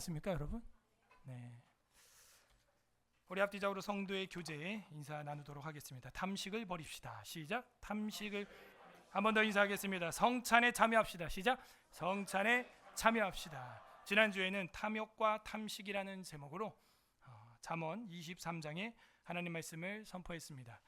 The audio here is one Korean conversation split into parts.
않습니까, 여러분? 네. 우리 앞뒤적으로 성도의 교제에 인사 나누도록 하겠습니다. 탐식을 버립시다. 시작. 탐식을 한 번 더 인사하겠습니다. 성찬에 참여합시다. 시작. 성찬에 참여합시다. 지난주에는 탐욕과 탐식이라는 제목으로 잠언 23장의 하나님 말씀을 선포했습니다.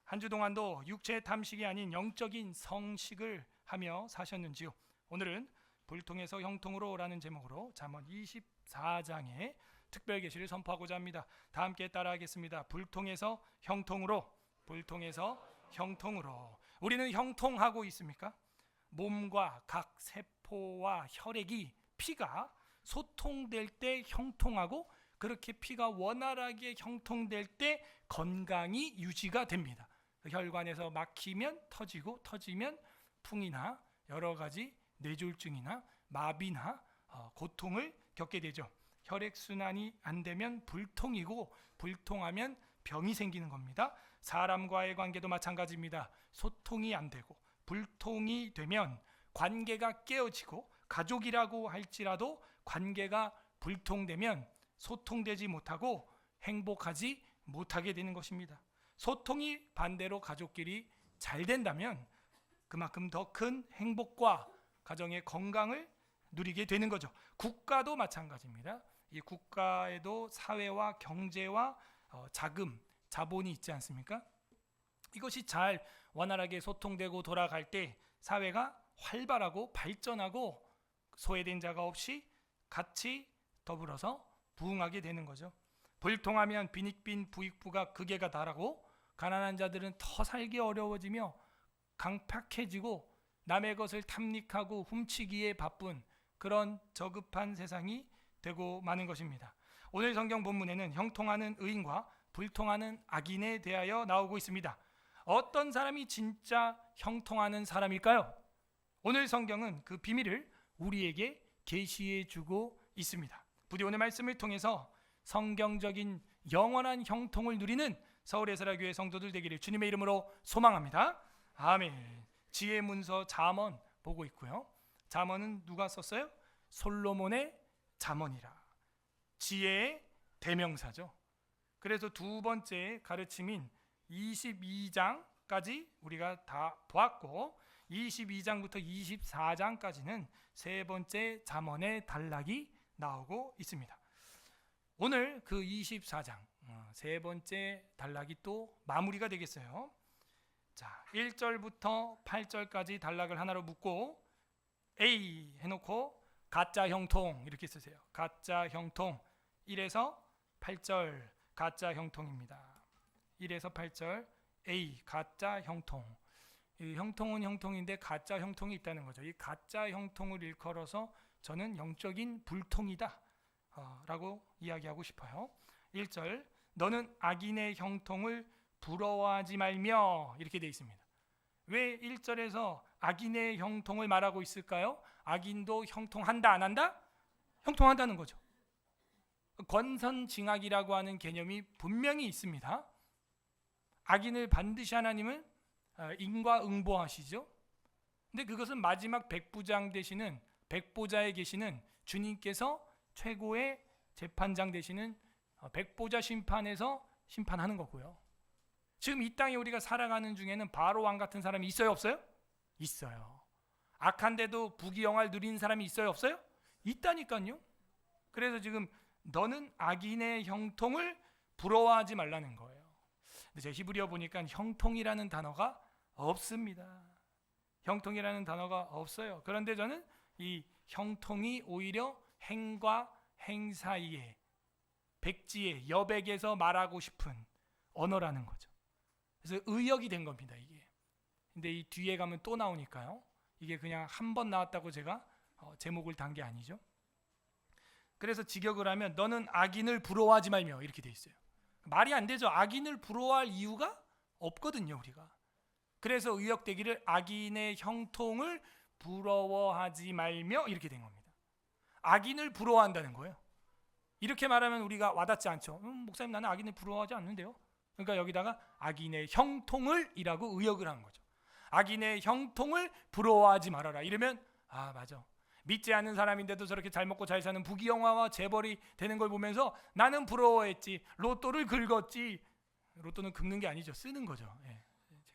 한 주 동안도 육체 탐식이 아닌 영적인 성식을 하며 사셨는지요? 오늘은 불통에서 형통으로라는 제목으로 잠언 24장의 특별 계시를 선포하고자 합니다. 다 함께 따라하겠습니다. 불통에서 형통으로, 불통에서 형통으로. 우리는 형통하고 있습니까? 몸과 각 세포와 혈액이, 피가 소통될 때 형통하고, 그렇게 피가 원활하게 형통될 때 건강이 유지가 됩니다. 혈관에서 막히면 터지고, 터지면 풍이나 여러 가지 뇌졸중이나 마비나 고통을 겪게 되죠. 혈액순환이 안 되면 불통이고, 불통하면 병이 생기는 겁니다. 사람과의 관계도 마찬가지입니다. 소통이 안 되고 불통이 되면 관계가 깨어지고, 가족이라고 할지라도 관계가 불통되면 소통되지 못하고 행복하지 못하게 되는 것입니다. 소통이 반대로 가족끼리 잘 된다면 그만큼 더 큰 행복과 가정의 건강을 누리게 되는 거죠. 국가도 마찬가지입니다. 이 국가에도 사회와 경제와 자금, 자본이 있지 않습니까? 이것이 잘 원활하게 소통되고 돌아갈 때 사회가 활발하고 발전하고 소외된 자가 없이 같이 더불어서 부흥하게 되는 거죠. 불통하면 빈익빈 부익부가 극에가 달하고, 가난한 자들은 더 살기 어려워지며 강팍해지고 남의 것을 탐닉하고 훔치기에 바쁜 그런 저급한 세상이 되고 마는 것입니다. 오늘 성경 본문에는 형통하는 의인과 불통하는 악인에 대하여 나오고 있습니다. 어떤 사람이 진짜 형통하는 사람일까요? 오늘 성경은 그 비밀을 우리에게 계시해 주고 있습니다. 부디 오늘 말씀을 통해서 성경적인 영원한 형통을 누리는 서울예사라교회 성도들 되기를 주님의 이름으로 소망합니다. 아멘. 지혜 문서 잠언 보고 있고요. 잠언은 누가 썼어요? 솔로몬의 잠언이라. 지혜의 대명사죠. 그래서 두 번째 가르침인 22장까지 우리가 다 보았고, 22장부터 24장까지는 세 번째 잠언의 단락이 나오고 있습니다. 오늘 그 24장 세 번째 단락이 또 마무리가 되겠어요. 자, 1절부터 8절까지 단락을 하나로 묶고 A 해놓고 가짜 형통 이렇게 쓰세요. 가짜 형통. 1에서 8절 가짜 형통입니다. 1에서 8절 A 가짜 형통. 이 형통은 형통인데 가짜 형통이 있다는 거죠. 이 가짜 형통을 일컬어서 저는 영적인 불통이다 라고 이야기하고 싶어요. 1절 너는 악인의 형통을 부러워하지 말며, 이렇게 되어 있습니다. 왜 1절에서 악인의 형통을 말하고 있을까요? 악인도 형통한다 안 한다? 형통한다는 거죠. 권선징악이라고 하는 개념이 분명히 있습니다. 악인을 반드시 하나님은 인과응보하시죠. 근데 그것은 마지막 백부장 되시는, 백보자에 계시는 주님께서 최고의 재판장 되시는 백보자 심판에서 심판하는 거고요. 지금 이 땅에 우리가 살아가는 중에는 바로 왕 같은 사람이 있어요, 없어요? 있어요. 악한데도 부귀영화를 누린 사람이 있어요, 없어요? 있다니까요. 그래서 지금 너는 악인의 형통을 부러워하지 말라는 거예요. 근데 제가 히브리어 보니까 형통이라는 단어가 없습니다. 형통이라는 단어가 없어요. 그런데 저는 이 형통이 오히려 행과 행 사이에, 백지에, 여백에서 말하고 싶은 언어라는 거죠. 그래서 의역이 된 겁니다, 이게. 근데 이 뒤에 가면 또 나오니까요. 이게 그냥 한 번 나왔다고 제가 제목을 단 게 아니죠. 그래서 직역을 하면 너는 악인을 부러워하지 말며, 이렇게 돼 있어요. 말이 안 되죠. 악인을 부러워할 이유가 없거든요, 우리가. 그래서 의역되기를 악인의 형통을 부러워하지 말며, 이렇게 된 겁니다. 악인을 부러워한다는 거예요. 이렇게 말하면 우리가 와닿지 않죠. 목사님, 나는 악인을 부러워하지 않는데요. 그러니까 여기다가 악인의 형통을 이라고 의역을 한 거죠. 악인의 형통을 부러워하지 말아라. 이러면 아, 맞아. 믿지 않는 사람인데도 저렇게 잘 먹고 잘 사는 부귀영화와 재벌이 되는 걸 보면서 나는 부러워했지. 로또를 긁었지. 로또는 긁는 게 아니죠. 쓰는 거죠. 예.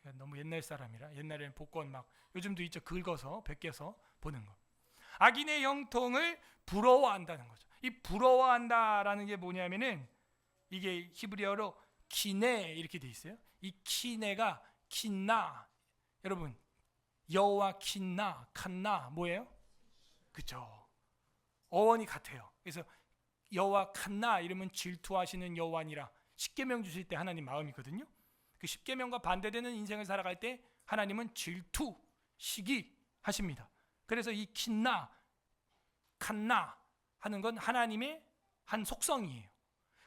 제가 너무 옛날 사람이라 옛날에는 복권 막 요즘도 있죠. 긁어서 베껴서 보는 거. 악인의 형통을 부러워한다는 거죠. 이 부러워한다라는 게 뭐냐면은 이게 히브리어로 키네 이렇게 돼 있어요. 이 키네가 킨나. 여러분 여호와 킨나 칸나 뭐예요? 그죠? 어원이 같아요. 그래서 여호와 칸나 이러면 질투하시는 여호와니라. 십계명 주실 때 하나님 마음이거든요. 그 십계명과 반대되는 인생을 살아갈 때 하나님은 질투, 시기 하십니다. 그래서 이 킨나, 칸나 하는 건 하나님의 한 속성이에요.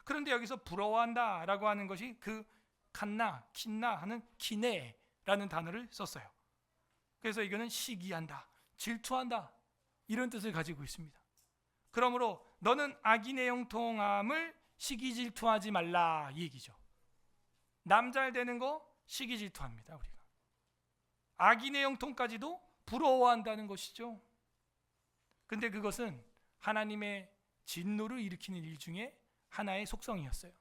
그런데 여기서 부러워한다라고 하는 것이 그 칸나, 킨나 하는 키네라는 단어를 썼어요. 그래서 이거는 시기한다, 질투한다 이런 뜻을 가지고 있습니다. 그러므로 너는 악인의 형통함을 시기 질투하지 말라 이 얘기죠. 남 잘 되는 거 시기 질투합니다. 우리가 악인의 형통까지도 부러워한다는 것이죠. 근데 그것은 하나님의 진노를 일으키는 일 중에 하나의 속성이었어요.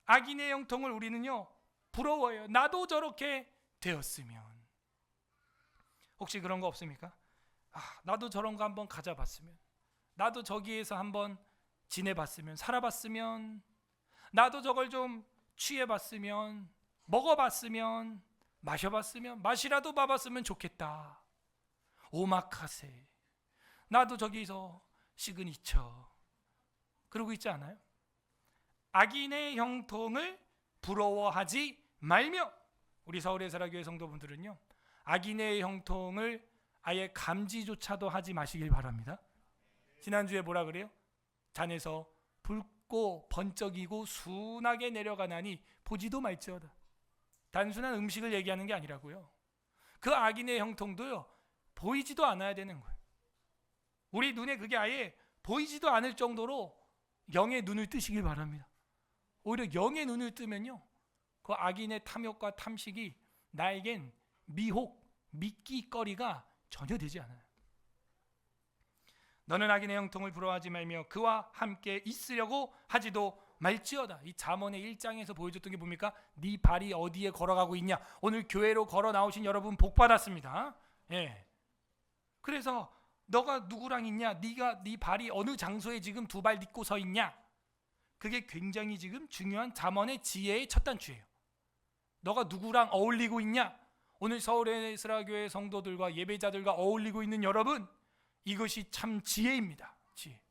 악인의 형통을 우리는요 부러워해요. 나도 저렇게 되었으면. 혹시 그런 거 없습니까? 나도 저런 거 한번 가져봤으면, 나도 저기에서 한번 지내봤으면, 살아봤으면, 나도 저걸 좀 취해봤으면, 먹어봤으면, 마셔봤으면, 맛이라도 봐봤으면 좋겠다. 오마카세. 나도 저기서 시그니처. 그러고 있지 않아요? 악인의 형통을 부러워하지 말며. 우리 서울의 사라교회 성도분들은요 악인의 형통을 아예 감지조차도 하지 마시길 바랍니다. 지난주에 뭐라 그래요? 잔에서 붉고 번쩍이고 순하게 내려가나니 보지도 말지어다. 단순한 음식을 얘기하는 게 아니라고요. 그 악인의 형통도요 보이지도 않아야 되는 거예요. 우리 눈에 그게 아예 보이지도 않을 정도로 영의 눈을 뜨시길 바랍니다. 오히려 영의 눈을 뜨면요 그 악인의 탐욕과 탐식이 나에겐 미혹, 미끼거리가 전혀 되지 않아요. 너는 악인의 형통을 부러워하지 말며 그와 함께 있으려고 하지도 말지어다. 이 잠언의 1장에서 보여줬던 게 뭡니까? 네 발이 어디에 걸어가고 있냐. 오늘 교회로 걸어 나오신 여러분 복 받았습니다. 예. 그래서 너가 누구랑 있냐? 네 발이 어느 장소에 지금 두 발 딛고 서 있냐? 그게 굉장히 지금 중요한 잠언의 지혜의 첫 단추예요. 너가 누구랑 어울리고 있냐? 오늘 서울의 스라교회 성도들과 예배자들과 어울리고 있는 여러분, 이것이 참 지혜입니다. 지혜.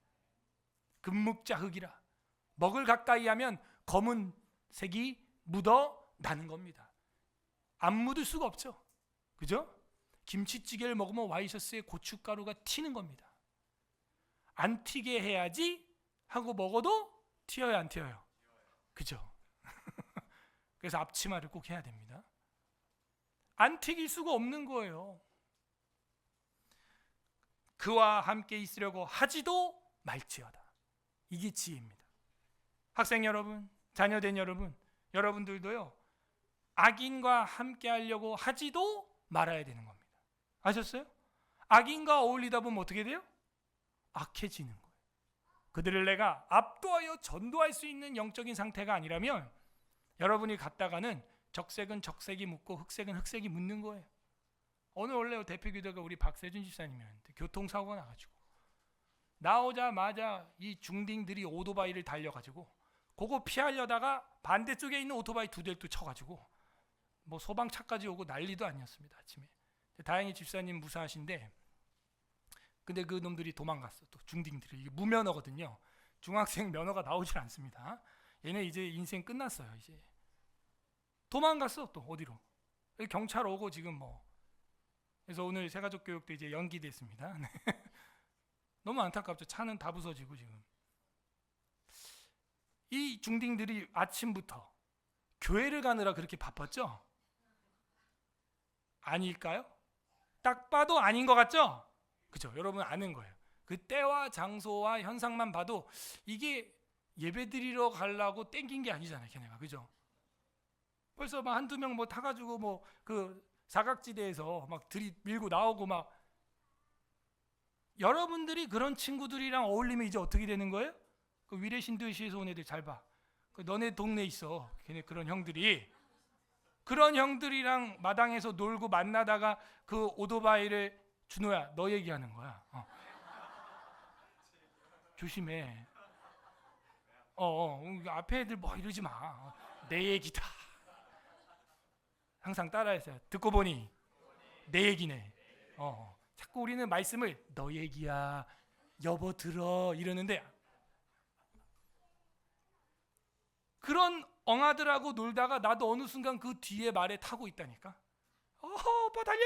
금묵자흑이라. 먹을 가까이 하면 검은색이 묻어 나는 겁니다. 안 묻을 수가 없죠. 그죠? 김치찌개를 먹으면 와이셔츠에 고춧가루가 튀는 겁니다. 안 튀게 해야지 하고 먹어도 튀어요, 안 튀어요? 그죠? 그래서 앞치마를 꼭 해야 됩니다. 안 튀길 수가 없는 거예요. 그와 함께 있으려고 하지도 말지어다. 이게 지혜입니다. 학생 여러분, 자녀된 여러분, 여러분들도요 악인과 함께 하려고 하지도 말아야 되는 겁니다. 아셨어요? 악인과 어울리다 보면 어떻게 돼요? 악해지는 거예요. 그들을 내가 압도하여 전도할 수 있는 영적인 상태가 아니라면 여러분이 갔다가는 적색은 적색이 묻고 흑색은 흑색이 묻는 거예요. 오늘 원래 대표기도가 우리 박세준 집사님이었는데 교통사고가 나가지고 나오자마자 이 중딩들이 오토바이를 달려가지고 그거 피하려다가 반대쪽에 있는 오토바이 두 대를 또 쳐가지고 뭐 소방차까지 오고 난리도 아니었습니다. 아침에. 다행히 집사님 무사하신데 근데 그 놈들이 도망갔어. 또 중딩들이. 이게 무면허거든요. 중학생 면허가 나오질 않습니다. 얘네 이제 인생 끝났어요. 이제 도망갔어. 또 어디로? 경찰 오고 지금 뭐. 그래서 오늘 새가족 교육도 이제 연기됐습니다. 너무 안타깝죠. 차는 다 부서지고 지금. 이 중딩들이 아침부터 교회를 가느라 그렇게 바빴죠? 아닐까요? 딱 봐도 아닌 것 같죠? 그죠? 여러분 아는 거예요. 그 때와 장소와 현상만 봐도 이게 예배드리러 가려고 땡긴 게 아니잖아요, 걔네가. 그죠? 벌써 막 한두 명 뭐 타가지고 뭐 그 사각지대에서 막 들이밀고 나오고 막 여러분들이 그런 친구들이랑 어울리면 이제 어떻게 되는 거예요? 그 위례신도시에서 온 애들 잘 봐. 그 너네 동네에 있어. 걔네 그런 형들이. 그런 형들이랑 마당에서 놀고 만나다가 그 오토바이를 준호야 너 얘기하는 거야. 조심해. 앞에 애들 뭐 이러지 마. 내 얘기다. 항상 따라했어요. 듣고 보니 내 얘기네. 자꾸 우리는 말씀을 너 얘기야, 여보 들어 이러는데 그런 엉아들하고 놀다가 나도 어느 순간 그 뒤에 말에 타고 있다니까. 오빠 달려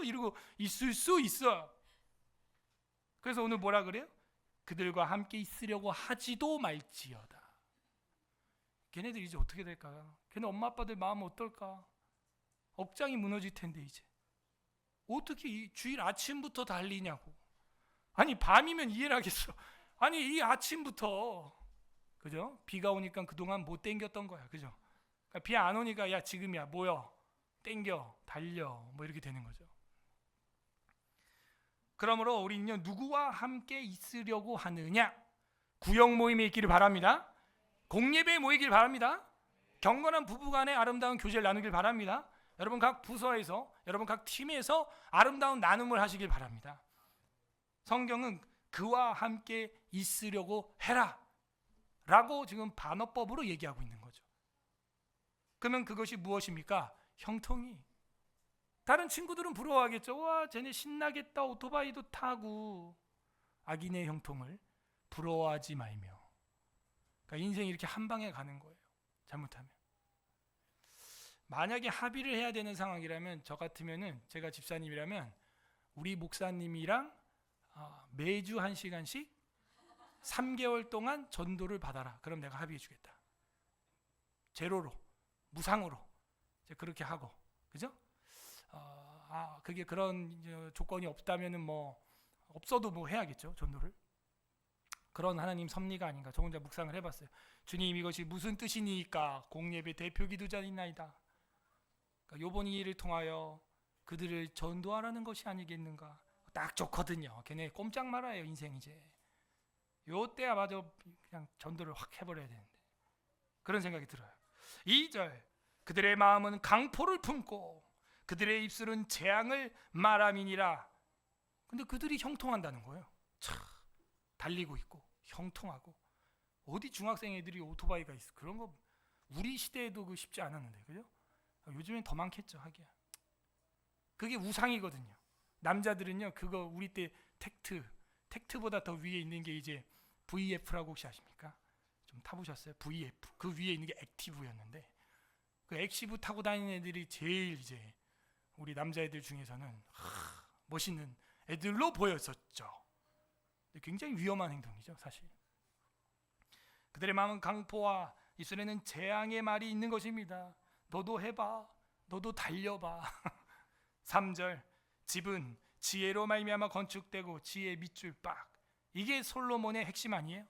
이러고 있을 수 있어. 그래서 오늘 뭐라 그래요? 그들과 함께 있으려고 하지도 말지어다. 걔네들 이제 어떻게 될까? 걔네 엄마 아빠들 마음 어떨까? 억장이 무너질 텐데 이제 어떻게 이 주일 아침부터 달리냐고. 아니 밤이면 이해를 하겠어. 아니 이 아침부터, 그죠? 비가 오니까 그동안 못 땡겼던 거야, 그죠? 그러니까 비 안 오니까 야 지금이야 모여 땡겨 달려 뭐 이렇게 되는 거죠. 그러므로 우리는요 누구와 함께 있으려고 하느냐? 구역 모임에 있기를 바랍니다. 공예배에 모이길 바랍니다. 경건한 부부간의 아름다운 교제를 나누길 바랍니다. 여러분 각 부서에서, 여러분 각 팀에서 아름다운 나눔을 하시길 바랍니다. 성경은 그와 함께 있으려고 해라 라고 지금 반어법으로 얘기하고 있는 거죠. 그러면 그것이 무엇입니까? 형통이. 다른 친구들은 부러워하겠죠. 와 쟤네 신나겠다 오토바이도 타고. 악인의 형통을 부러워하지 말며. 그러니까 인생이 이렇게 한 방에 가는 거예요. 잘못하면. 만약에 합의를 해야 되는 상황이라면 저 같으면은, 제가 집사님이라면 우리 목사님이랑 매주 1시간씩 3개월 동안 전도를 받아라. 그럼 내가 합의해 주겠다. 제로로, 무상으로 이제 그렇게 하고, 그죠? 그게 그런 조건이 없다면은 뭐 없어도 뭐 해야겠죠, 전도를. 그런 하나님 섭리가 아닌가. 저 혼자 묵상을 해봤어요. 주님 이것이 무슨 뜻이니까 공예배 대표 기도자이나이다. 그러니까 요번 이 일을 통하여 그들을 전도하라는 것이 아니겠는가. 딱 좋거든요. 걔네 꼼짝 말아요 인생 이제. 요때야 마저 그냥 전도를 확 해버려야 되는데. 그런 생각이 들어요. 2절 그들의 마음은 강포를 품고 그들의 입술은 재앙을 말함이니라. 근데 그들이 형통한다는 거예요. 참 달리고 있고 형통하고. 어디 중학생 애들이 오토바이가 있어. 그런 거 우리 시대에도 그 쉽지 않았는데, 그죠? 요즘엔 더 많겠죠, 하기야. 그게 우상이거든요. 남자들은요 그거 우리 때 텍트보다 더 위에 있는 게 이제 VF라고 혹시 아십니까? 좀 타보셨어요? VF. 그 위에 있는 게 액티브였는데, 그 액티브 타고 다니는 애들이 제일 이제 우리 남자애들 중에서는 멋있는 애들로 보였었죠. 굉장히 위험한 행동이죠, 사실. 그들의 마음은 강포와 입술에는 재앙의 말이 있는 것입니다. 너도 해봐, 너도 달려봐. 3절 집은 지혜로 말미암아 건축되고 지혜의 밑줄 빡. 이게 솔로몬의 핵심 아니에요?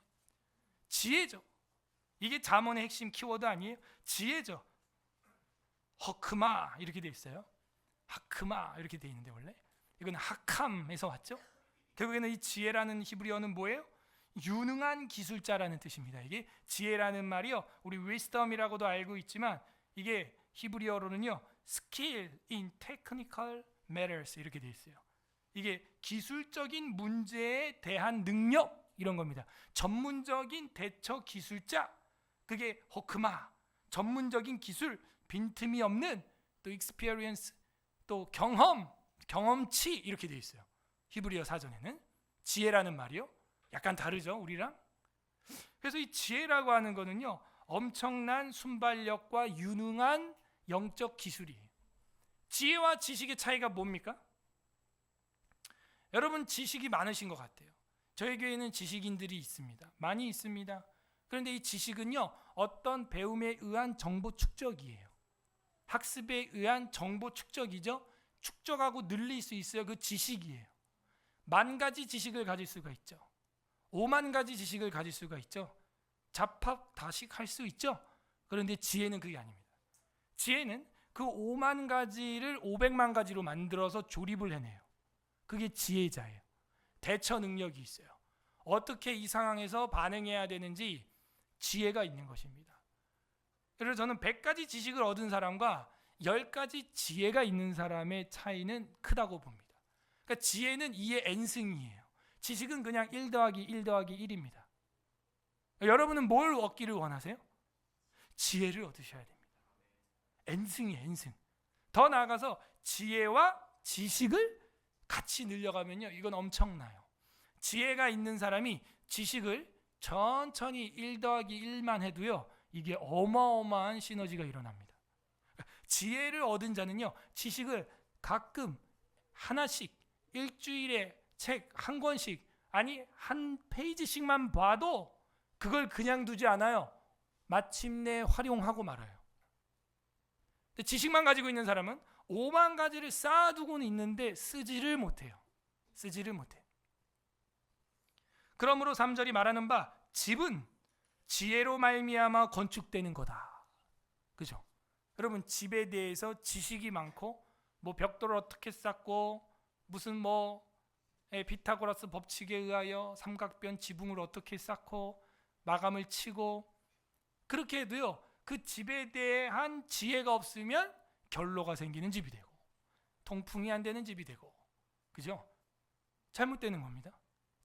지혜죠. 이게 잠언의 핵심 키워드 아니에요? 지혜죠. 허크마 이렇게 돼 있어요. 하크마 이렇게 돼 있는데 원래 이건 하캄에서 왔죠. 결국에는 이 지혜라는 히브리어는 뭐예요? 유능한 기술자라는 뜻입니다. 이게 지혜라는 말이요, 우리 wisdom이라고도 알고 있지만 이게 히브리어로는요 skill in technical matters 이렇게 돼 있어요. 이게 기술적인 문제에 대한 능력 이런 겁니다. 전문적인 대처 기술자, 그게 호크마. 전문적인 기술, 빈틈이 없는 또 experience, 또 경험치 이렇게 돼 있어요. 히브리어 사전에는 지혜라는 말이요 약간 다르죠, 우리랑. 그래서 이 지혜라고 하는 거는요 엄청난 순발력과 유능한 영적 기술이에요. 지혜와 지식의 차이가 뭡니까? 여러분 지식이 많으신 것 같아요. 저희 교회는 지식인들이 있습니다. 많이 있습니다. 그런데 이 지식은요 어떤 배움에 의한 정보 축적이에요. 학습에 의한 정보 축적이죠. 축적하고 늘릴 수 있어요. 그 지식이에요. 10,000가지 지식을 가질 수가 있죠. 50,000가지 지식을 가질 수가 있죠. 잡합다식할 수 있죠. 그런데 지혜는 그게 아닙니다. 지혜는 그 50,000가지를 500만 가지로 만들어서 조립을 해내요. 그게 지혜자예요. 대처 능력이 있어요. 어떻게 이 상황에서 반응해야 되는지 지혜가 있는 것입니다. 그래서 저는 100가지 지식을 얻은 사람과 10가지 지혜가 있는 사람의 차이는 크다고 봅니다. 그러니까 지혜는 2의 n승이에요. 지식은 그냥 1 더하기 1 더하기 1입니다. 여러분은 뭘 얻기를 원하세요? 지혜를 얻으셔야 됩니다. n승이에요, n승. 더 나아가서 지혜와 지식을 같이 늘려가면요, 이건 엄청나요. 지혜가 있는 사람이 지식을 천천히 1 더하기 1만 해도요, 이게 어마어마한 시너지가 일어납니다. 지혜를 얻은 자는요, 지식을 가끔 하나씩, 일주일에 책 한 권씩, 아니 한 페이지씩만 봐도 그걸 그냥 두지 않아요. 마침내 활용하고 말아요. 근데 지식만 가지고 있는 사람은 5만 가지를 쌓아두고는 있는데 쓰지를 못해요. 쓰지를 못해요. 그러므로 3절이 말하는 바 집은 지혜로 말미암아 건축되는 거다. 그죠? 여러분, 집에 대해서 지식이 많고 뭐 벽돌을 어떻게 쌓고 무슨 피타고라스 법칙에 의하여 삼각변 지붕을 어떻게 쌓고 마감을 치고, 그렇게 해도요, 그 집에 대한 지혜가 없으면 결로가 생기는 집이 되고 통풍이 안 되는 집이 되고, 그죠? 잘못되는 겁니다.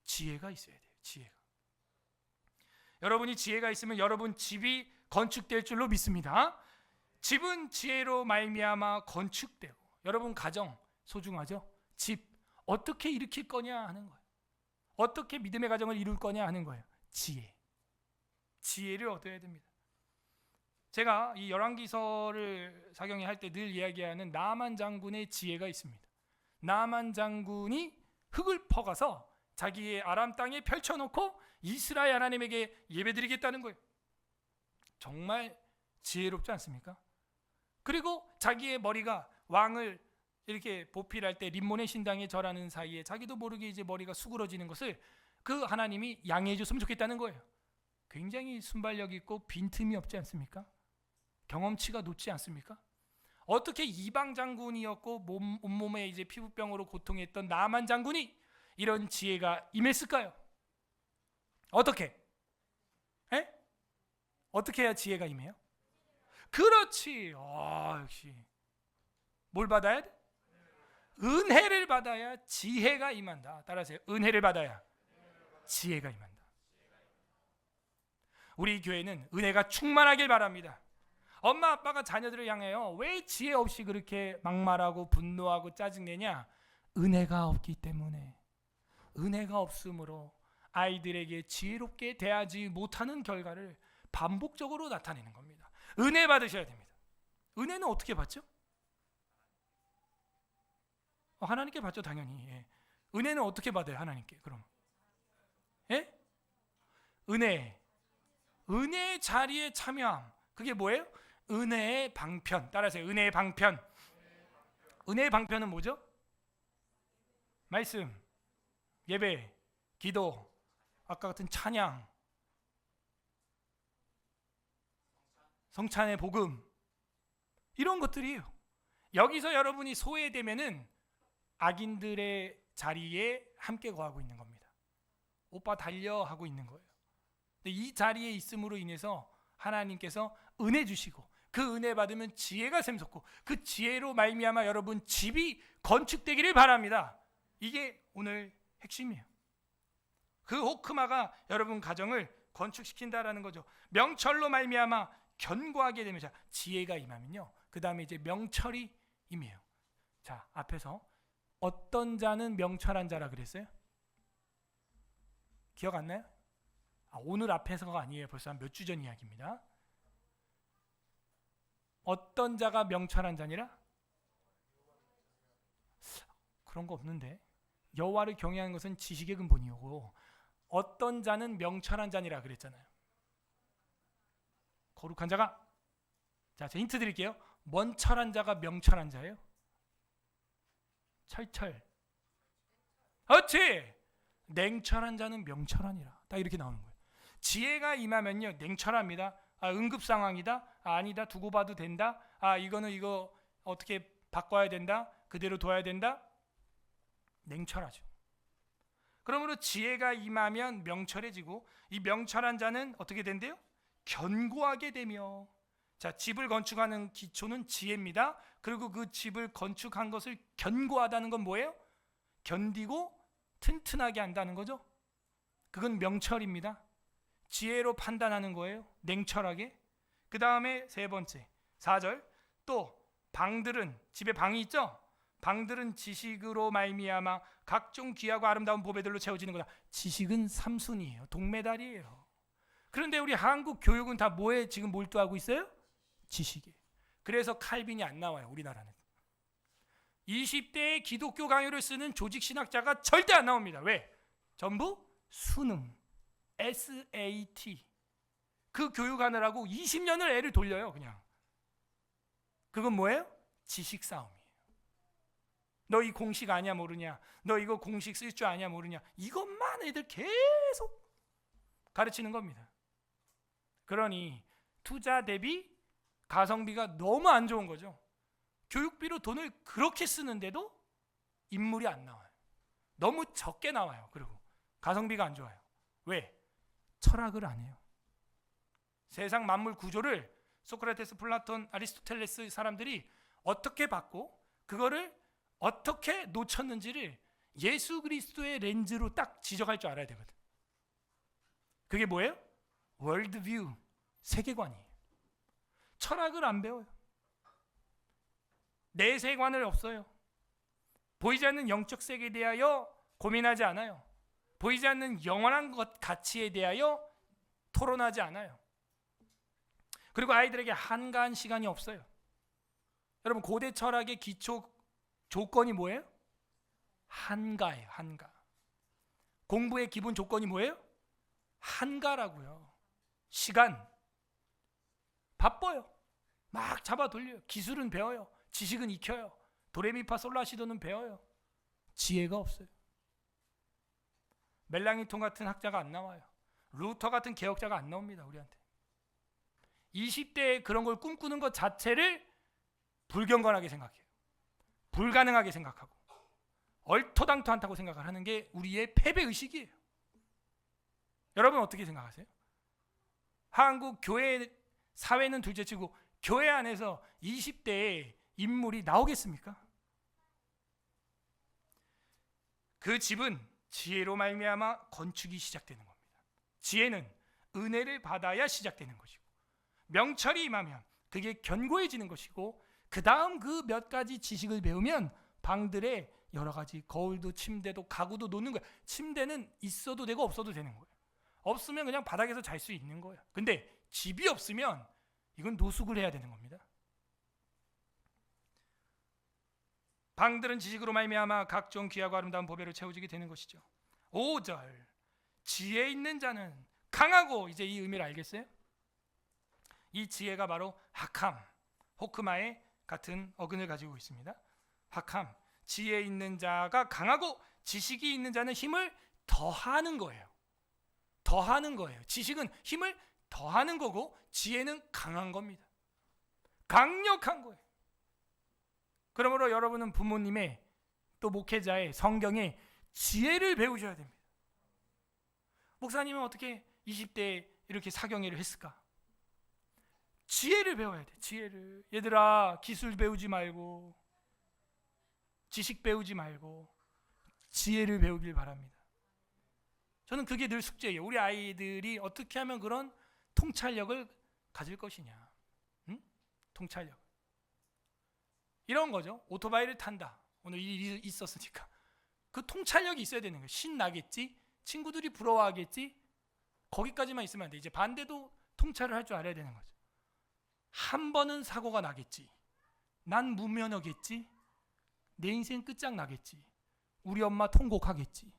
지혜가 있어야 돼요. 지혜가. 여러분이 지혜가 있으면 여러분 집이 건축될 줄로 믿습니다. 집은 지혜로 말미암아 건축되고, 여러분 가정 소중하죠? 집 어떻게 일으킬 거냐 하는 거예요. 어떻게 믿음의 가정을 이룰 거냐 하는 거예요. 지혜를 얻어야 됩니다. 제가 이 열왕기서를 사경에 할 때 늘 이야기하는 나만 장군의 지혜가 있습니다. 나만 장군이 흙을 퍼가서 자기의 아람 땅에 펼쳐놓고 이스라엘 하나님에게 예배드리겠다는 거예요. 정말 지혜롭지 않습니까? 그리고 자기의 머리가 왕을 이렇게 보필할 때 림몬의 신당에 절하는 사이에 자기도 모르게 이제 머리가 수그러지는 것을 그 하나님이 양해해 줬으면 좋겠다는 거예요. 굉장히 순발력 있고 빈틈이 없지 않습니까? 경험치가 높지 않습니까? 어떻게 이방 장군이었고 온몸에 이제 피부병으로 고통했던 나만 장군이 이런 지혜가 임했을까요? 어떻게? 에? 어떻게 해야 지혜가 임해요? 그렇지. 역시. 뭘 받아야 돼? 은혜를 받아야 지혜가 임한다. 따라하세요. 은혜를 받아야 지혜가 임한다. 우리 교회는 은혜가 충만하길 바랍니다. 엄마 아빠가 자녀들을 향해요, 왜 지혜 없이 그렇게 막말하고 분노하고 짜증내냐? 은혜가 없기 때문에. 은혜가 없으므로 아이들에게 지혜롭게 대하지 못하는 결과를 반복적으로 나타내는 겁니다. 은혜 받으셔야 됩니다. 은혜는 어떻게 받죠? 하나님께 받죠, 당연히. 예. 은혜는 어떻게 받아요, 하나님께? 그럼 예? 은혜의 자리에 참여함. 그게 뭐예요? 은혜의 방편. 따라하세요. 은혜의 방편. 은혜의 방편은 뭐죠? 말씀, 예배, 기도, 아까 같은 찬양, 성찬의 복음, 이런 것들이에요. 여기서 여러분이 소외되면은 악인들의 자리에 함께 거하고 있는 겁니다. 오빠 달려 하고 있는 거예요. 근데 이 자리에 있음으로 인해서 하나님께서 은혜 주시고, 그 은혜 받으면 지혜가 샘솟고, 그 지혜로 말미암아 여러분 집이 건축되기를 바랍니다. 이게 오늘 핵심이에요. 그 호크마가 여러분 가정을 건축시킨다라는 거죠. 명철로 말미암아 견고하게 되면, 자, 지혜가 임하면요, 그 다음에 이제 명철이 임해요. 자, 앞에서 어떤 자는 명철한 자라 그랬어요? 기억 안 나요? 오늘 앞에서가 아니에요. 벌써 한 몇 주 전 이야기입니다. 어떤 자가 명철한 자니라? 그런 거 없는데. 여호와를 경외하는 것은 지식의 근본이고, 어떤 자는 명철한 자니라 그랬잖아요. 거룩한 자가. 자, 제가 힌트 드릴게요. 먼철한 자가 명철한 자예요? 철철. 그렇지. 냉철한 자는 명철하니라. 딱 이렇게 나오는 거예요. 지혜가 임하면요, 냉철합니다. 응급 상황이다. 아니다. 두고 봐도 된다. 이거는 이거 어떻게 바꿔야 된다. 그대로 둬야 된다. 냉철하죠. 그러므로 지혜가 임하면 명철해지고, 이 명철한 자는 어떻게 된대요? 견고하게 되며. 자, 집을 건축하는 기초는 지혜입니다. 그리고 그 집을 건축한 것을 견고하다는 건 뭐예요? 견디고 튼튼하게 한다는 거죠. 그건 명철입니다. 지혜로 판단하는 거예요. 냉철하게. 그 다음에 세 번째 4절, 또 방들은, 집에 방이 있죠? 방들은 지식으로 말미암아 각종 귀하고 아름다운 보배들로 채워지는 거다. 지식은 삼순이에요. 동메달이에요. 그런데 우리 한국 교육은 다 뭐에 지금 몰두하고 있어요? 지식에. 그래서 칼빈이 안 나와요, 우리나라는. 20대의 기독교 강요를 쓰는 조직신학자가 절대 안 나옵니다. 왜? 전부 수능, SAT. 그 교육하느라고 20년을 애를 돌려요, 그냥. 그건 뭐예요? 지식 싸움이에요. 너 이 공식 아냐 모르냐, 너 이거 공식 쓸 줄 아냐 모르냐, 이것만 애들 계속 가르치는 겁니다. 그러니 투자 대비 가성비가 너무 안 좋은 거죠. 교육비로 돈을 그렇게 쓰는데도 인물이 안 나와요. 너무 적게 나와요. 그리고 가성비가 안 좋아요. 왜? 철학을 안 해요. 세상 만물 구조를 소크라테스, 플라톤, 아리스토텔레스 사람들이 어떻게 봤고 그거를 어떻게 놓쳤는지를 예수 그리스도의 렌즈로 딱 지적할 줄 알아야 되거든. 그게 뭐예요? 월드뷰, 세계관이에요. 철학을 안 배워요. 내세관을 없어요. 보이지 않는 영적 세계에 대하여 고민하지 않아요. 보이지 않는 영원한 것 가치에 대하여 토론하지 않아요. 그리고 아이들에게 한가한 시간이 없어요. 여러분, 고대 철학의 기초 조건이 뭐예요? 한가예요. 한가. 공부의 기본 조건이 뭐예요? 한가라고요. 시간. 바빠요. 막 잡아 돌려요. 기술은 배워요. 지식은 익혀요. 도레미파 솔라시도는 배워요. 지혜가 없어요. 멜랑이톤 같은 학자가 안 나와요. 루터 같은 개혁자가 안 나옵니다, 우리한테. 20대에 그런 걸 꿈꾸는 것 자체를 불경건하게 생각해요. 불가능하게 생각하고 얼토당토 않다고 생각을 하는 게 우리의 패배의식이에요. 여러분 어떻게 생각하세요? 한국 교회 사회는 둘째치고 교회 안에서 20대의 인물이 나오겠습니까? 그 집은 지혜로 말미암아 건축이 시작되는 겁니다. 지혜는 은혜를 받아야 시작되는 것이고, 명철이 임하면 그게 견고해지는 것이고, 그 다음 그 몇 가지 지식을 배우면 방들의 여러 가지 거울도 침대도 가구도 놓는 거예요. 침대는 있어도 되고 없어도 되는 거예요. 없으면 그냥 바닥에서 잘 수 있는 거예요. 근데 집이 없으면 이건 노숙을 해야 되는 겁니다. 방들은 지식으로 말미암아 각종 귀하고 아름다운 보배로 채워지게 되는 것이죠. 5절, 지혜 있는 자는 강하고, 이제 이 의미를 알겠어요? 이 지혜가 바로 하캄, 호크마의 같은 어근을 가지고 있습니다. 하캄, 지혜 있는 자가 강하고 지식이 있는 자는 힘을 더하는 거예요. 더하는 거예요. 지식은 힘을 더하는 거고 지혜는 강한 겁니다. 강력한 거예요. 그러므로 여러분은 부모님의, 또 목회자의 성경의 지혜를 배우셔야 됩니다. 목사님은 어떻게 20대에 이렇게 사경회를 했을까? 지혜를 배워야 돼. 지혜를. 얘들아, 기술 배우지 말고 지식 배우지 말고 지혜를 배우길 바랍니다. 저는 그게 늘 숙제예요. 우리 아이들이 어떻게 하면 그런 통찰력을 가질 것이냐. 응? 통찰력. 이런 거죠. 오토바이를 탄다. 오늘 일이 있었으니까. 그 통찰력이 있어야 되는 거예요. 신나겠지? 친구들이 부러워하겠지? 거기까지만 있으면 안 돼. 이제 반대도 통찰을 할 줄 알아야 되는 거죠. 한 번은 사고가 나겠지. 난 무면허겠지. 내 인생 끝장나겠지. 우리 엄마 통곡하겠지.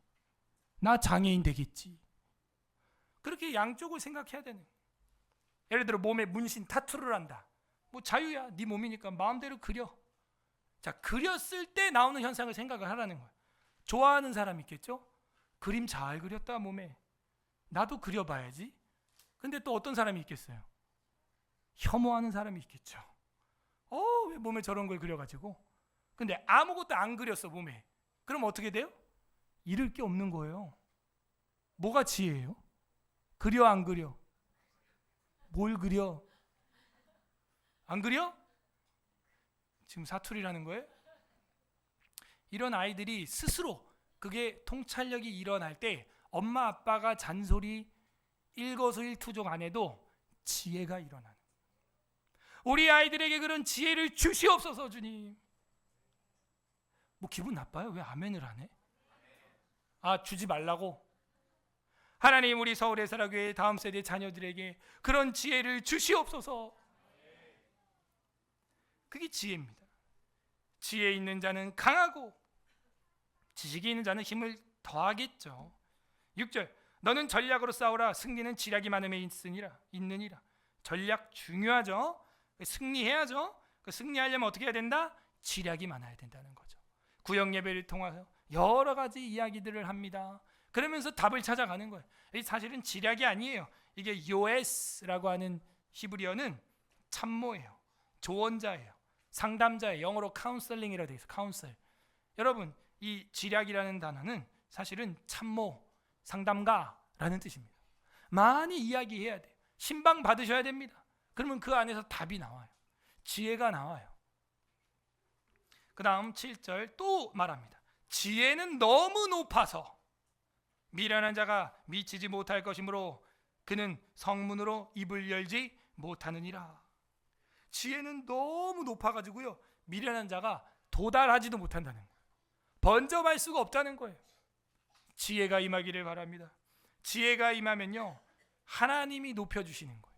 나 장애인 되겠지. 그렇게 양쪽을 생각해야 되는 거예요. 예를 들어 몸에 문신, 타투를 한다. 뭐 자유야. 네 몸이니까 마음대로 그려. 자, 그렸을 때 나오는 현상을 생각을 하라는 거예요. 좋아하는 사람 있겠죠? 그림 잘 그렸다 몸에. 나도 그려봐야지. 근데 또 어떤 사람이 있겠어요? 혐오하는 사람이 있겠죠. 왜 몸에 저런 걸 그려가지고. 근데 아무것도 안 그렸어 몸에. 그럼 어떻게 돼요? 잃을 게 없는 거예요. 뭐가 지혜예요? 그려 안 그려? 뭘 그려? 안 그려? 지금 사투리라는 거예요? 이런 아이들이 스스로 그게 통찰력이 일어날 때 엄마 아빠가 잔소리 일거수일투족 안 해도 지혜가 일어나는, 우리 아이들에게 그런 지혜를 주시옵소서. 주님. 뭐 기분 나빠요? 왜 아멘을 안 해? 아, 주지 말라고? 하나님, 우리 서울의 사랑교회 다음 세대 자녀들에게 그런 지혜를 주시옵소서. 그게 지혜입니다. 지혜 있는 자는 강하고 지식이 있는 자는 힘을 더하겠죠. 6절, 너는 전략으로 싸우라. 승리는 지략이 많음에 있느니라. 전략 중요하죠. 승리해야죠. 승리하려면 어떻게 해야 된다? 지략이 많아야 된다는 거죠. 구역 예배를 통해서 여러 가지 이야기들을 합니다. 그러면서 답을 찾아가는 거예요. 사실은 지략이 아니에요. 이게 요에스라고 하는 히브리어는 참모예요. 조언자예요. 상담자예요. 영어로 카운셀링이라고 되어 있어요. 카운셀. 여러분, 이 지략이라는 단어는 사실은 참모, 상담가라는 뜻입니다. 많이 이야기해야 돼요. 신방 받으셔야 됩니다. 그러면 그 안에서 답이 나와요. 지혜가 나와요. 그 다음 7절 또 말합니다. 지혜는 너무 높아서 미련한 자가 미치지 못할 것이므로 그는 성문으로 입을 열지 못하느니라. 지혜는 너무 높아가지고요, 미련한 자가 도달하지도 못한다는 거예요. 번져갈 수가 없다는 거예요. 지혜가 임하기를 바랍니다. 지혜가 임하면요, 하나님이 높여주시는 거예요.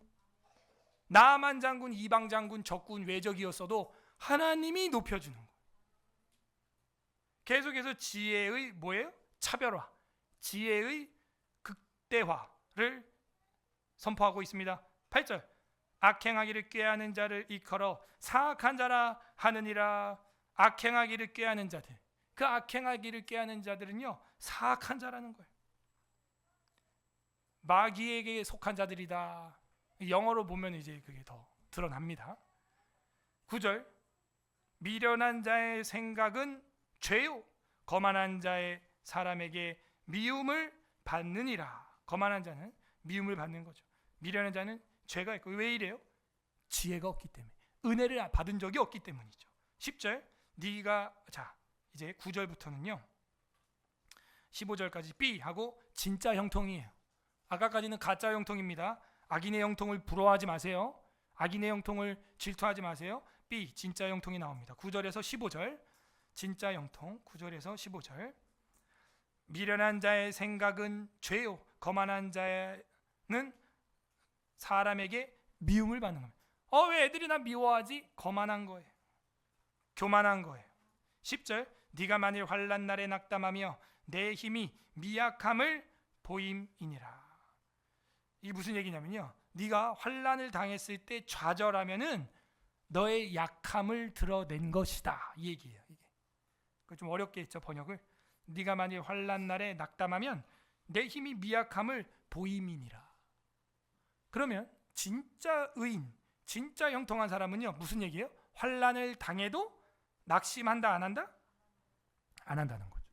나만 장군, 이방 장군, 적군, 외적이었어도 하나님이 높여주는 거예요. 계속해서 지혜의 뭐예요? 차별화, 지혜의 극대화를 선포하고 있습니다. 8절, 악행하기를 꾀하는 자를 일컬어 사악한 자라 하느니라. 악행하기를 꾀하는 자들, 그 악행하기를 꾀하는 자들은요, 사악한 자라는 거예요. 마귀에게 속한 자들이다. 영어로 보면 이제 그게 더 드러납니다. 9절, 미련한 자의 생각은 죄요 거만한 자의 사람에게 미움을 받느니라. 거만한 자는 미움을 받는 거죠. 미련한 자는 죄가 있고. 왜 이래요? 지혜가 없기 때문에, 은혜를 받은 적이 없기 때문이죠. 10절, 네가, 자 이제 9절부터는요 15절까지 B 하고 진짜 형통이에요. 아까까지는 가짜 형통입니다. 악인의 형통을 부러워하지 마세요. 악인의 형통을 질투하지 마세요. B, 진짜 형통이 나옵니다. 9절에서 15절, 진짜 형통. 9절에서 15절. 미련한 자의 생각은 죄요 거만한 자는 사람에게 미움을 받는 겁니다. 왜 애들이 나 미워하지? 거만한 거예요. 교만한 거예요. 10절, 네가 만일 환난 날에 낙담하며 내 힘이 미약함을 보임이니라. 이게 무슨 얘기냐면요, 네가 환난을 당했을 때 좌절하면은 너의 약함을 드러낸 것이다, 이 얘기예요. 이게 좀 어렵게 했죠, 번역을. 네가 만일 환난 날에 낙담하면 내 힘이 미약함을 보임이니라. 그러면 진짜 의인, 진짜 형통한 사람은요, 무슨 얘기예요? 환난을 당해도 낙심한다, 안 한다? 안 한다는 거죠.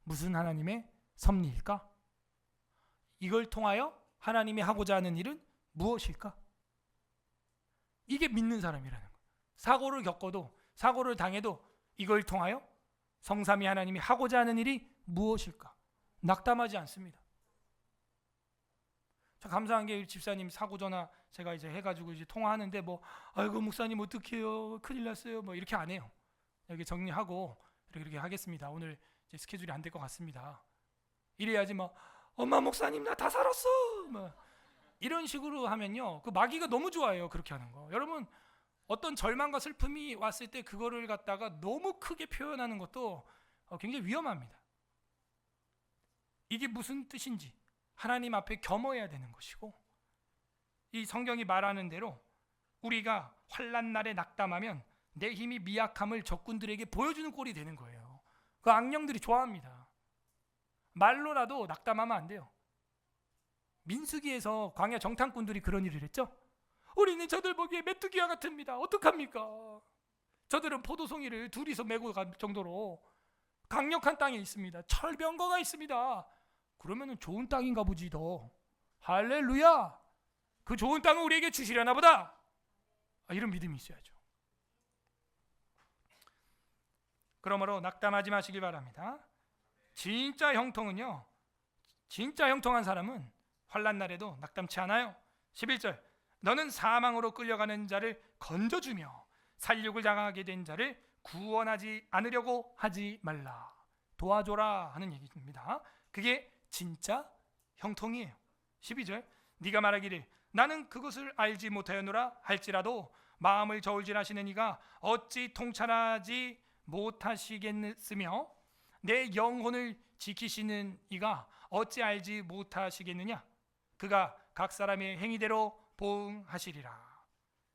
무슨 하나님의 섭리일까? 이걸 통하여 하나님이 하고자 하는 일은 무엇일까? 이게 믿는 사람이라는 거예요. 사고를 겪어도, 사고를 당해도 이걸 통하여 성삼위 하나님이 하고자 하는 일이 무엇일까? 낙담하지 않습니다. 저 감사한 게 집사님 사고 전화 제가 이제 해가지고 이제 통화하는데 뭐 아이고 목사님 어떡해요, 큰일 났어요, 뭐 이렇게 안 해요. 여기 정리하고 이렇게 하겠습니다. 오늘 이제 스케줄이 안 될 것 같습니다. 이래야지 뭐 엄마 목사님 나 다 살았어, 뭐 이런 식으로 하면요, 그 마귀가 너무 좋아해요, 그렇게 하는 거. 여러분, 어떤 절망과 슬픔이 왔을 때 그거를 갖다가 너무 크게 표현하는 것도 굉장히 위험합니다. 이게 무슨 뜻인지 하나님 앞에 겸허해야 되는 것이고, 이 성경이 말하는 대로 우리가 환난 날에 낙담하면 내 힘이 미약함을 적군들에게 보여주는 꼴이 되는 거예요. 그 악령들이 좋아합니다. 말로라도 낙담하면 안 돼요. 민수기에서 광야 정탐꾼들이 그런 일을 했죠. 우리는 저들 보기에 메뚜기와 같습니다. 어떡합니까? 저들은 포도송이를 둘이서 메고 갈 정도로 강력한 땅에 있습니다. 철병거가 있습니다. 그러면은 좋은 땅인가 보지 더. 할렐루야. 그 좋은 땅을 우리에게 주시려나 보다. 이런 믿음이 있어야죠. 그러므로 낙담하지 마시길 바랍니다. 진짜 형통은요, 진짜 형통한 사람은 환난 날에도 낙담치 않아요. 11절, 너는 사망으로 끌려가는 자를 건져주며 살육을 당하게 된 자를 구원하지 않으려고 하지 말라. 도와줘라 하는 얘기입니다. 그게 진짜 형통이에요. 12절, 네가 말하기를 나는 그것을 알지 못하였노라 할지라도 마음을 저울질하시는 이가 어찌 통찰하지 못하시겠으며 내 영혼을 지키시는 이가 어찌 알지 못하시겠느냐. 그가 각 사람의 행위대로 보응하시리라.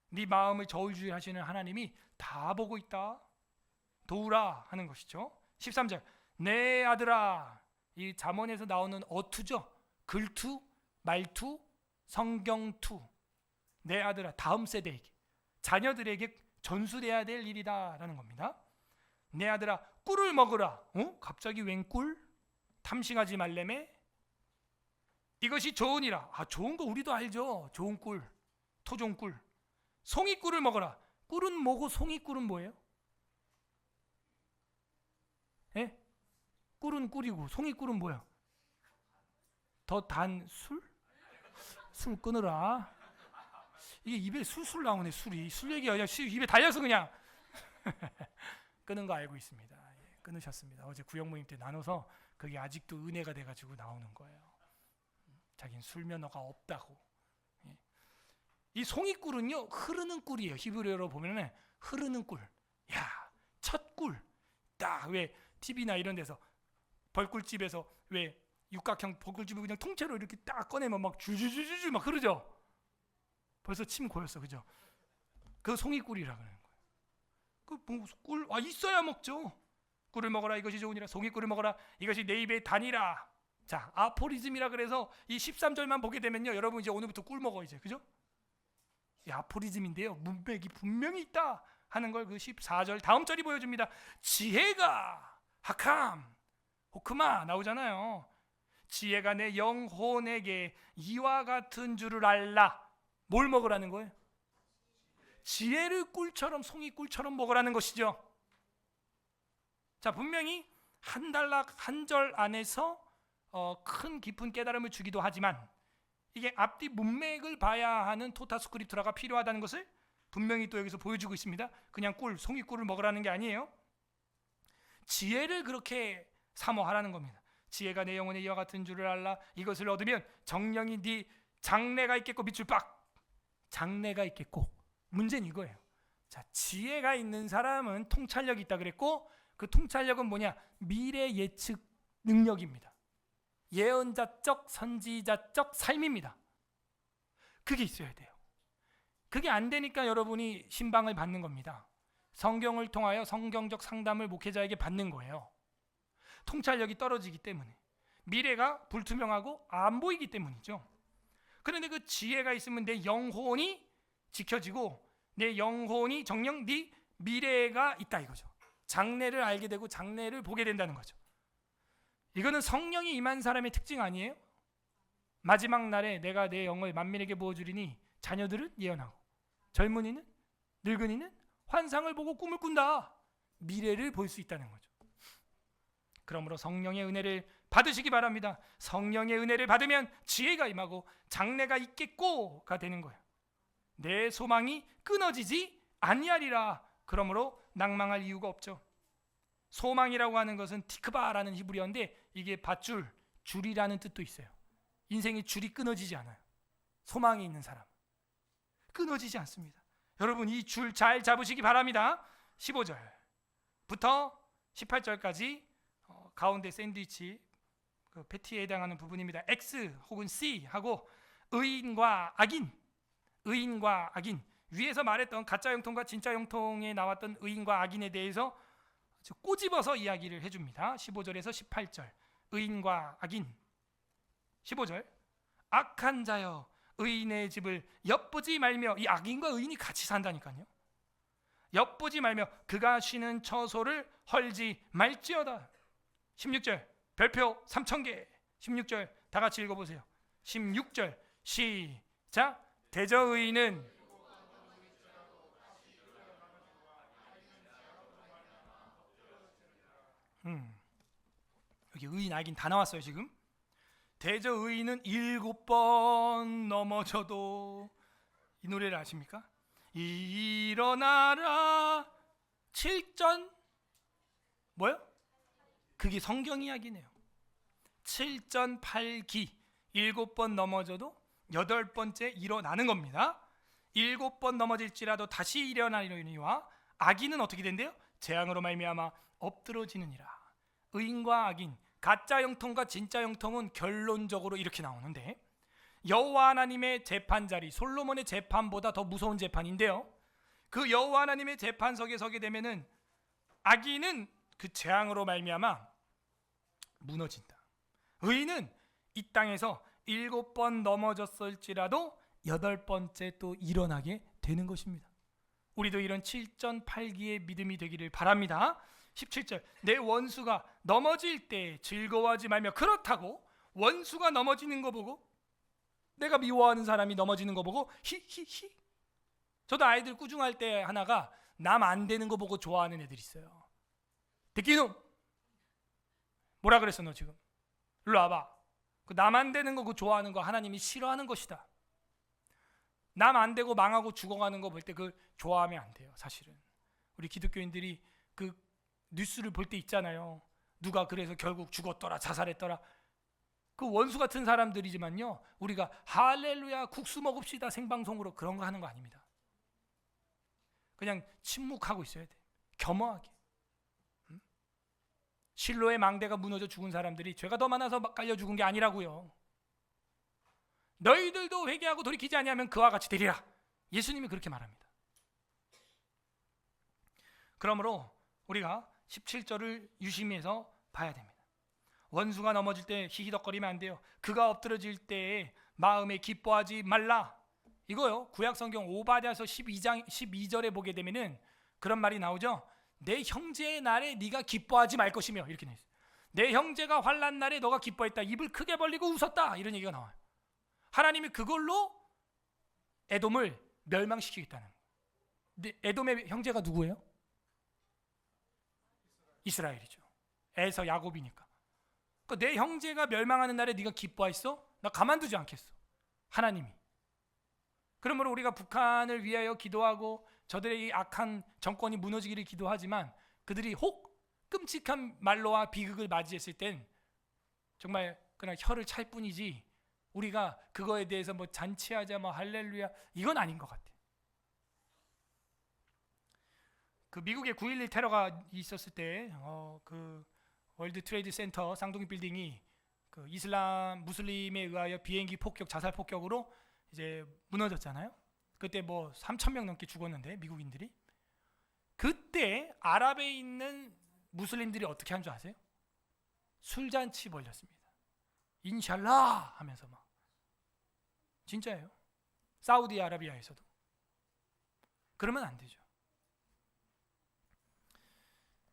네 마음을 저울질하시는 하나님이 다 보고 있다. 도우라 하는 것이죠. 13절, 내 아들아. 이 잠언에서 나오는 어투죠. 글투, 말투, 성경투. 내 아들아, 다음 세대에게, 자녀들에게 전수돼야 될 일이다 라는 겁니다. 내 아들아, 꿀을 먹으라. 갑자기 웬 꿀? 탐싱하지 말래매. 이것이 좋으니라. 좋은 거 우리도 알죠. 좋은 꿀, 토종꿀. 송이꿀을 먹어라. 꿀은 뭐고 송이꿀은 뭐예요? 예? 꿀은 꿀이고 송이꿀은 뭐야? 더 단 술? 술 끊으라. 이게 입에 술술 나오네. 술이. 술 얘기가 그냥 입에 달려서 그냥 끊은 거 알고 있습니다. 끊으셨습니다. 어제 구역 모임 때 나눠서 그게 아직도 은혜가 돼가지고 나오는 거예요. 자기는 술 면허가 없다고. 이 송이꿀은요, 흐르는 꿀이에요. 히브리어로 보면은 흐르는 꿀. 야, 첫 꿀. 딱 왜 TV나 이런 데서 벌꿀집에서 왜 육각형 벌꿀집을 그냥 통째로 이렇게 딱 꺼내면 막 줄줄줄줄 막 흐르죠. 벌써 침 고였어, 그죠? 그 송이꿀이라 그러는 거예요. 그 꿀, 있어야 먹죠. 꿀을 먹어라, 이것이 좋으니라. 송이꿀을 먹어라, 이것이 내 입에 단이라. 자, 아포리즘이라 그래서 이 13절만 보게 되면요, 여러분 이제 오늘부터 꿀 먹어 이제, 그죠? 이 아포리즘인데요, 문맥이 분명히 있다 하는 걸 그 14절 다음 절이 보여줍니다. 지혜가 하캄, 호크마 나오잖아요. 지혜가 내 영혼에게 이와 같은 줄을 알라. 뭘 먹으라는 거예요? 지혜를 꿀처럼, 송이꿀처럼 먹으라는 것이죠. 자, 분명히 한 단락 한 절 안에서 큰 깊은 깨달음을 주기도 하지만 이게 앞뒤 문맥을 봐야 하는 토타스크립트라가 필요하다는 것을 분명히 또 여기서 보여주고 있습니다. 그냥 꿀, 송이꿀을 먹으라는 게 아니에요. 지혜를 그렇게 사모하라는 겁니다. 지혜가 내 영혼의 이와 같은 줄을 알라. 이것을 얻으면 정령이 네 장래가 있겠고 밑줄 빡. 장래가 있겠고. 문제는 이거예요. 자, 지혜가 있는 사람은 통찰력이 있다 그랬고, 그 통찰력은 뭐냐? 미래 예측 능력입니다. 예언자적, 선지자적 삶입니다. 그게 있어야 돼요. 그게 안 되니까 여러분이 신방을 받는 겁니다. 성경을 통하여 성경적 상담을 목회자에게 받는 거예요. 통찰력이 떨어지기 때문에, 미래가 불투명하고 안 보이기 때문이죠. 그런데 그 지혜가 있으면 내 영혼이 지켜지고 내 영혼이 정녕 네 미래가 있다 이거죠. 장래를 알게 되고 장래를 보게 된다는 거죠. 이거는 성령이 임한 사람의 특징 아니에요? 마지막 날에 내가 내 영을 만민에게 부어주리니 자녀들은 예언하고 젊은이는, 늙은이는 환상을 보고 꿈을 꾼다. 미래를 볼 수 있다는 거죠. 그러므로 성령의 은혜를 받으시기 바랍니다. 성령의 은혜를 받으면 지혜가 임하고 장래가 있겠고가 되는 거예요. 내 소망이 끊어지지 아니하리라. 그러므로 낭망할 이유가 없죠. 소망이라고 하는 것은 티크바라는 히브리어인데 이게 밧줄, 줄이라는 뜻도 있어요. 인생의 줄이 끊어지지 않아요. 소망이 있는 사람 끊어지지 않습니다. 여러분 이 줄 잘 잡으시기 바랍니다. 15절부터 18절까지 가운데 샌드위치 그 패티에 해당하는 부분입니다. X 혹은 C 하고 의인과 악인, 의인과 악인, 위에서 말했던 가짜 형통과 진짜 형통에 나왔던 의인과 악인에 대해서 꼬집어서 이야기를 해줍니다. 15절에서 18절 의인과 악인. 15절 악한 자여 의인의 집을 엿보지 말며, 이 악인과 의인이 같이 산다니까요. 엿보지 말며 그가 쉬는 처소를 헐지 말지어다. 16절 별표 3,000개. 16절 다 같이 읽어보세요. 16절 시작. 대저의인은 여기 의인 악인 다 나왔어요 지금. 대저의인은 7번 넘어져도, 이 노래를 아십니까? 일어나라 7전 뭐요? 그게 성경 이야기네요. 7전 8기 7번 넘어져도 8번째 일어나는 겁니다. 7번 넘어질지라도 다시 일어나려니와 악인은 어떻게 된대요? 재앙으로 말미암아 엎드러지느니라. 의인과 악인, 가짜 형통과 진짜 형통은 결론적으로 이렇게 나오는데, 여호와 하나님의 재판자리, 솔로몬의 재판보다 더 무서운 재판인데요, 그 여호와 하나님의 재판석에 서게 되면은 악인은 그 재앙으로 말미암아 무너진다. 의인은 이 땅에서 7번 넘어졌을지라도 8번째 또 일어나게 되는 것입니다. 우리도 이런 7전 8기의 믿음이 되기를 바랍니다. 17절 내 원수가 넘어질 때 즐거워하지 말며. 그렇다고 원수가 넘어지는 거 보고, 내가 미워하는 사람이 넘어지는 거 보고 히히히. 저도 아이들 꾸중할 때 하나가 남 안 되는 거 보고 좋아하는 애들 있어요. 듣기놈 뭐라 그랬어 너 지금? 일로 와봐. 그 남 안 되는 거, 그 좋아하는 거 하나님이 싫어하는 것이다. 남 안 되고 망하고 죽어가는 거 볼 때 그 좋아하면 안 돼요. 사실은 우리 기독교인들이 그 뉴스를 볼 때 있잖아요. 누가 그래서 결국 죽었더라, 자살했더라. 그 원수 같은 사람들이지만요, 우리가 할렐루야 국수 먹읍시다 생방송으로 그런 거 하는 거 아닙니다. 그냥 침묵하고 있어야 돼. 겸허하게. 실로의 망대가 무너져 죽은 사람들이 죄가 더 많아서 깔려 죽은 게 아니라고요. 너희들도 회개하고 돌이키지 아니하면 그와 같이 되리라. 예수님이 그렇게 말합니다. 그러므로 우리가 17절을 유심해서 봐야 됩니다. 원수가 넘어질 때 히히덕거리면 안 돼요. 그가 엎드러질 때에 마음에 기뻐하지 말라. 이거요. 구약성경 오바댜서 12장 12절에 보게 되면은 그런 말이 나오죠. 내 형제의 날에 네가 기뻐하지 말 것이며, 이렇게 돼 있어요. 내 형제가 환난 날에 너가 기뻐했다. 입을 크게 벌리고 웃었다. 이런 얘기가 나와요. 하나님이 그걸로 에돔을 멸망시키겠다는 거예요. 근데 에돔의 형제가 누구예요? 이스라엘이죠. 에서 야곱이니까. 그러니까 내 형제가 멸망하는 날에 네가 기뻐했어? 나 가만두지 않겠어. 하나님이. 그러므로 우리가 북한을 위하여 기도하고 저들의 이 악한 정권이 무너지기를 기도하지만, 그들이 혹 끔찍한 말로와 비극을 맞이했을 땐 정말 그냥 혀를 찰 뿐이지, 우리가 그거에 대해서 뭐 잔치하자, 뭐 할렐루야, 이건 아닌 것 같아요. 그 미국의 9.11 테러가 있었을 때 그 월드 트레이드 센터 쌍둥이 빌딩이 그 이슬람 무슬림에 의하여 비행기 폭격, 자살 폭격으로 이제 무너졌잖아요. 그때 뭐 3,000명 넘게 죽었는데, 미국인들이. 그때 아랍에 있는 무슬림들이 어떻게 한 줄 아세요? 술잔치 벌렸습니다. 인샬라 하면서 막. 진짜예요. 사우디아라비아에서도. 그러면 안 되죠.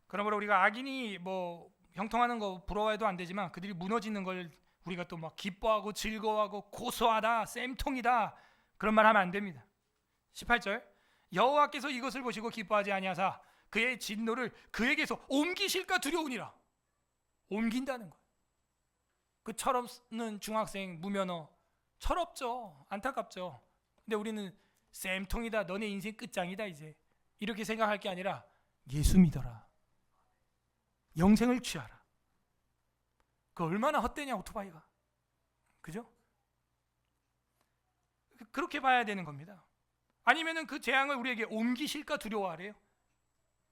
그러므로 우리가 악인이 뭐 형통하는 거 부러워해도 안 되지만, 그들이 무너지는 걸 우리가 또 막 기뻐하고 즐거워하고 고소하다, 쌤통이다, 그런 말 하면 안 됩니다. 18절 여호와께서 이것을 보시고 기뻐하지 아니하사 그의 진노를 그에게서 옮기실까 두려우니라. 옮긴다는 거예요. 그 철없는 중학생 무면허, 철없죠. 안타깝죠. 근데 우리는 쌤통이다, 너네 인생 끝장이다 이제, 이렇게 생각할 게 아니라 예수 믿어라, 영생을 취하라. 그 얼마나 헛되냐 오토바이가. 그죠? 그렇게 봐야 되는 겁니다. 아니면은 그 재앙을 우리에게 옮기실까 두려워하래요.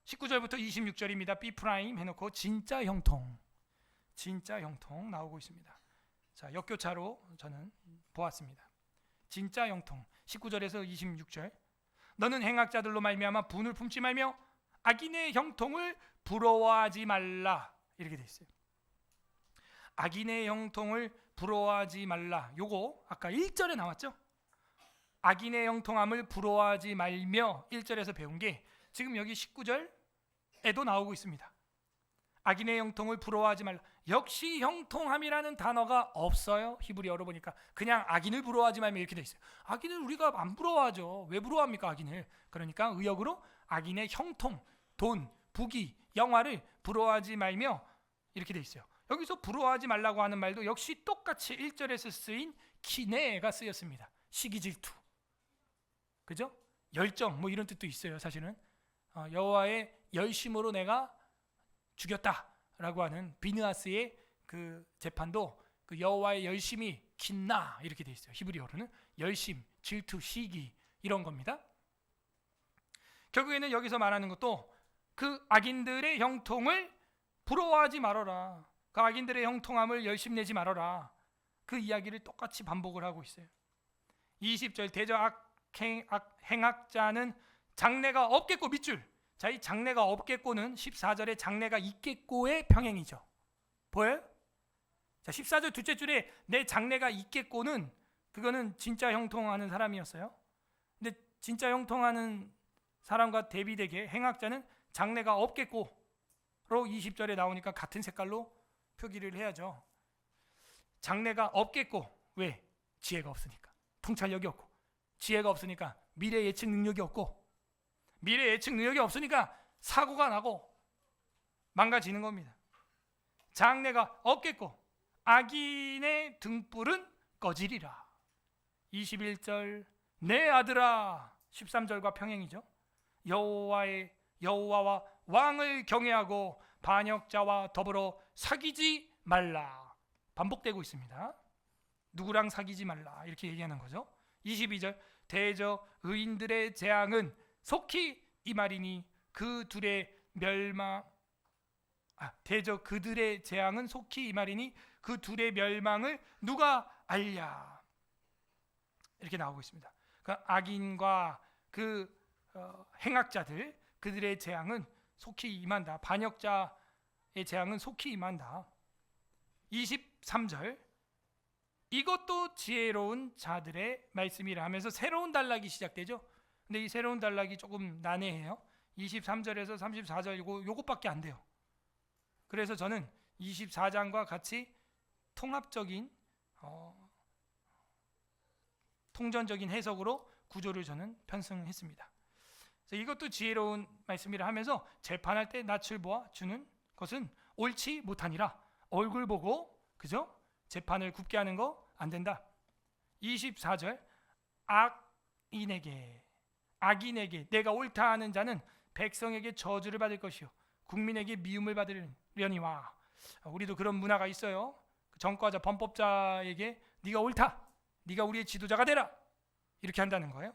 19절부터 26절입니다. B 프라임 해놓고 진짜 형통, 진짜 형통 나오고 있습니다. 자, 역교차로 저는 보았습니다. 진짜 형통 19절에서 26절. 너는 행악자들로 말미암아 분을 품지 말며 악인의 형통을 부러워하지 말라. 이렇게 돼 있어요. 악인의 형통을 부러워하지 말라. 요거 아까 1절에 나왔죠? 악인의 형통함을 부러워하지 말며 1절에서 배운 게 지금 여기 19절에도 나오고 있습니다. 악인의 형통을 부러워하지 말라. 역시 형통함이라는 단어가 없어요. 히브리어로 보니까 그냥 악인을 부러워하지 말면 이렇게 돼 있어요. 악인을 우리가 안 부러워하죠. 왜 부러워합니까 악인을? 그러니까 의역으로 악인의 형통, 돈, 부귀, 영화를 부러워하지 말며 이렇게 돼 있어요. 여기서 부러워하지 말라고 하는 말도 역시 똑같이 1절에서 쓰인 키네가 쓰였습니다. 시기 질투, 그죠? 열정 뭐 이런 뜻도 있어요. 사실은 여호와의 열심으로 내가 죽였다라고 하는 비느하스의 그 재판도 그 여호와의 열심이 긴나 이렇게 돼 있어요. 히브리어로는 열심, 질투, 시기 이런 겁니다. 결국에는 여기서 말하는 것도 그 악인들의 형통을 부러워하지 말아라. 그 악인들의 형통함을 열심내지 말아라. 그 이야기를 똑같이 반복을 하고 있어요. 20절 대저 행악자는 장래가 없겠고 밑줄. 자, 이 장래가 없겠고는 14절에 장래가 있겠고의 평행이죠. 보여요? 자, 14절 둘째 줄에 내 장래가 있겠고는 그거는 진짜 형통하는 사람이었어요. 근데 진짜 형통하는 사람과 대비되게 행악자는 장래가 없겠고로 20절에 나오니까 같은 색깔로 표기를 해야죠. 장래가 없겠고 왜? 지혜가 없으니까. 통찰력이 없고 지혜가 없으니까 미래 예측 능력이 없고 미래 예측 능력이 없으니까 사고가 나고 망가지는 겁니다. 장래가 없겠고 악인의 등불은 꺼지리라. 21절 내 아들아 13절과 평행이죠. 여호와와 왕을 경외하고 반역자와 더불어 사귀지 말라. 반복되고 있습니다. 누구랑 사귀지 말라 이렇게 얘기하는 거죠. 22절 대저 의인들의 재앙은 속히 이 말이니 대저 그들의 재앙은 속히 이 말이니 그 둘의 멸망을 누가 알랴 이렇게 나오고 있습니다. 그 악인과 그 행악자들 그들의 재앙은 속히 임한다. 반역자의 재앙은 속히 임한다. 23절 이것도 지혜로운 자들의 말씀이라 하면서 새로운 단락이 시작되죠. 근데 이 새로운 단락이 조금 난해해요. 23절에서 34절 요것밖에 안 돼요. 그래서 저는 24장과 같이 통합적인 통전적인 해석으로 구조를 저는 편승했습니다. 그래서 이것도 지혜로운 말씀이라 하면서 재판할 때 낯을 보아 주는 것은 옳지 못하니라. 얼굴 보고 그죠? 재판을 굽게 하는 거 안 된다. 24절 악인에게 내가 옳다 하는 자는 백성에게 저주를 받을 것이요 국민에게 미움을 받으려니와. 우리도 그런 문화가 있어요. 정과자 범법자에게 네가 옳다, 네가 우리의 지도자가 되라 이렇게 한다는 거예요.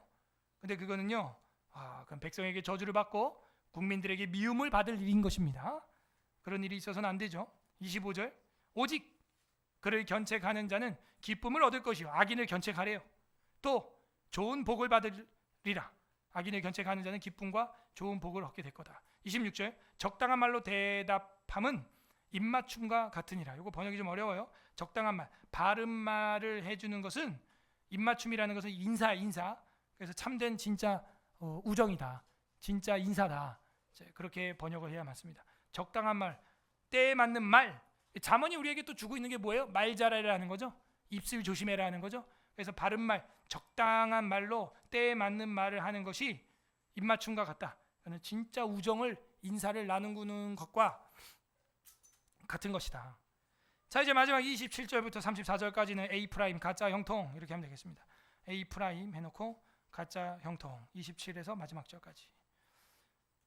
근데 그거는요 그럼 백성에게 저주를 받고 국민들에게 미움을 받을 일인 것입니다. 그런 일이 있어서는 안 되죠. 25절 오직 그를 견책하는 자는 기쁨을 얻을 것이요 악인을 견책하래요. 또 좋은 복을 받으리라. 악인을 견책하는 자는 기쁨과 좋은 복을 얻게 될 거다. 26절 적당한 말로 대답함은 입맞춤과 같으니라. 이거 번역이 좀 어려워요. 적당한 말, 바른 말을 해주는 것은 입맞춤이라는 것은 인사. 그래서 참된 진짜 우정이다, 진짜 인사다. 그렇게 번역을 해야 맞습니다. 적당한 말, 때에 맞는 말. 잠언이 우리에게 또 주고 있는 게 뭐예요? 말 잘하라는 거죠. 입술 조심해라는 거죠. 그래서 바른 말, 적당한 말로 때에 맞는 말을 하는 것이 입맞춤과 같다. 진짜 우정을 인사를 나누는 것과 같은 것이다. 자, 이제 마지막 27절부터 34절까지는 A 프라임 가짜 형통 이렇게 하면 되겠습니다. A 프라임 해놓고 가짜 형통 27에서 마지막 절까지.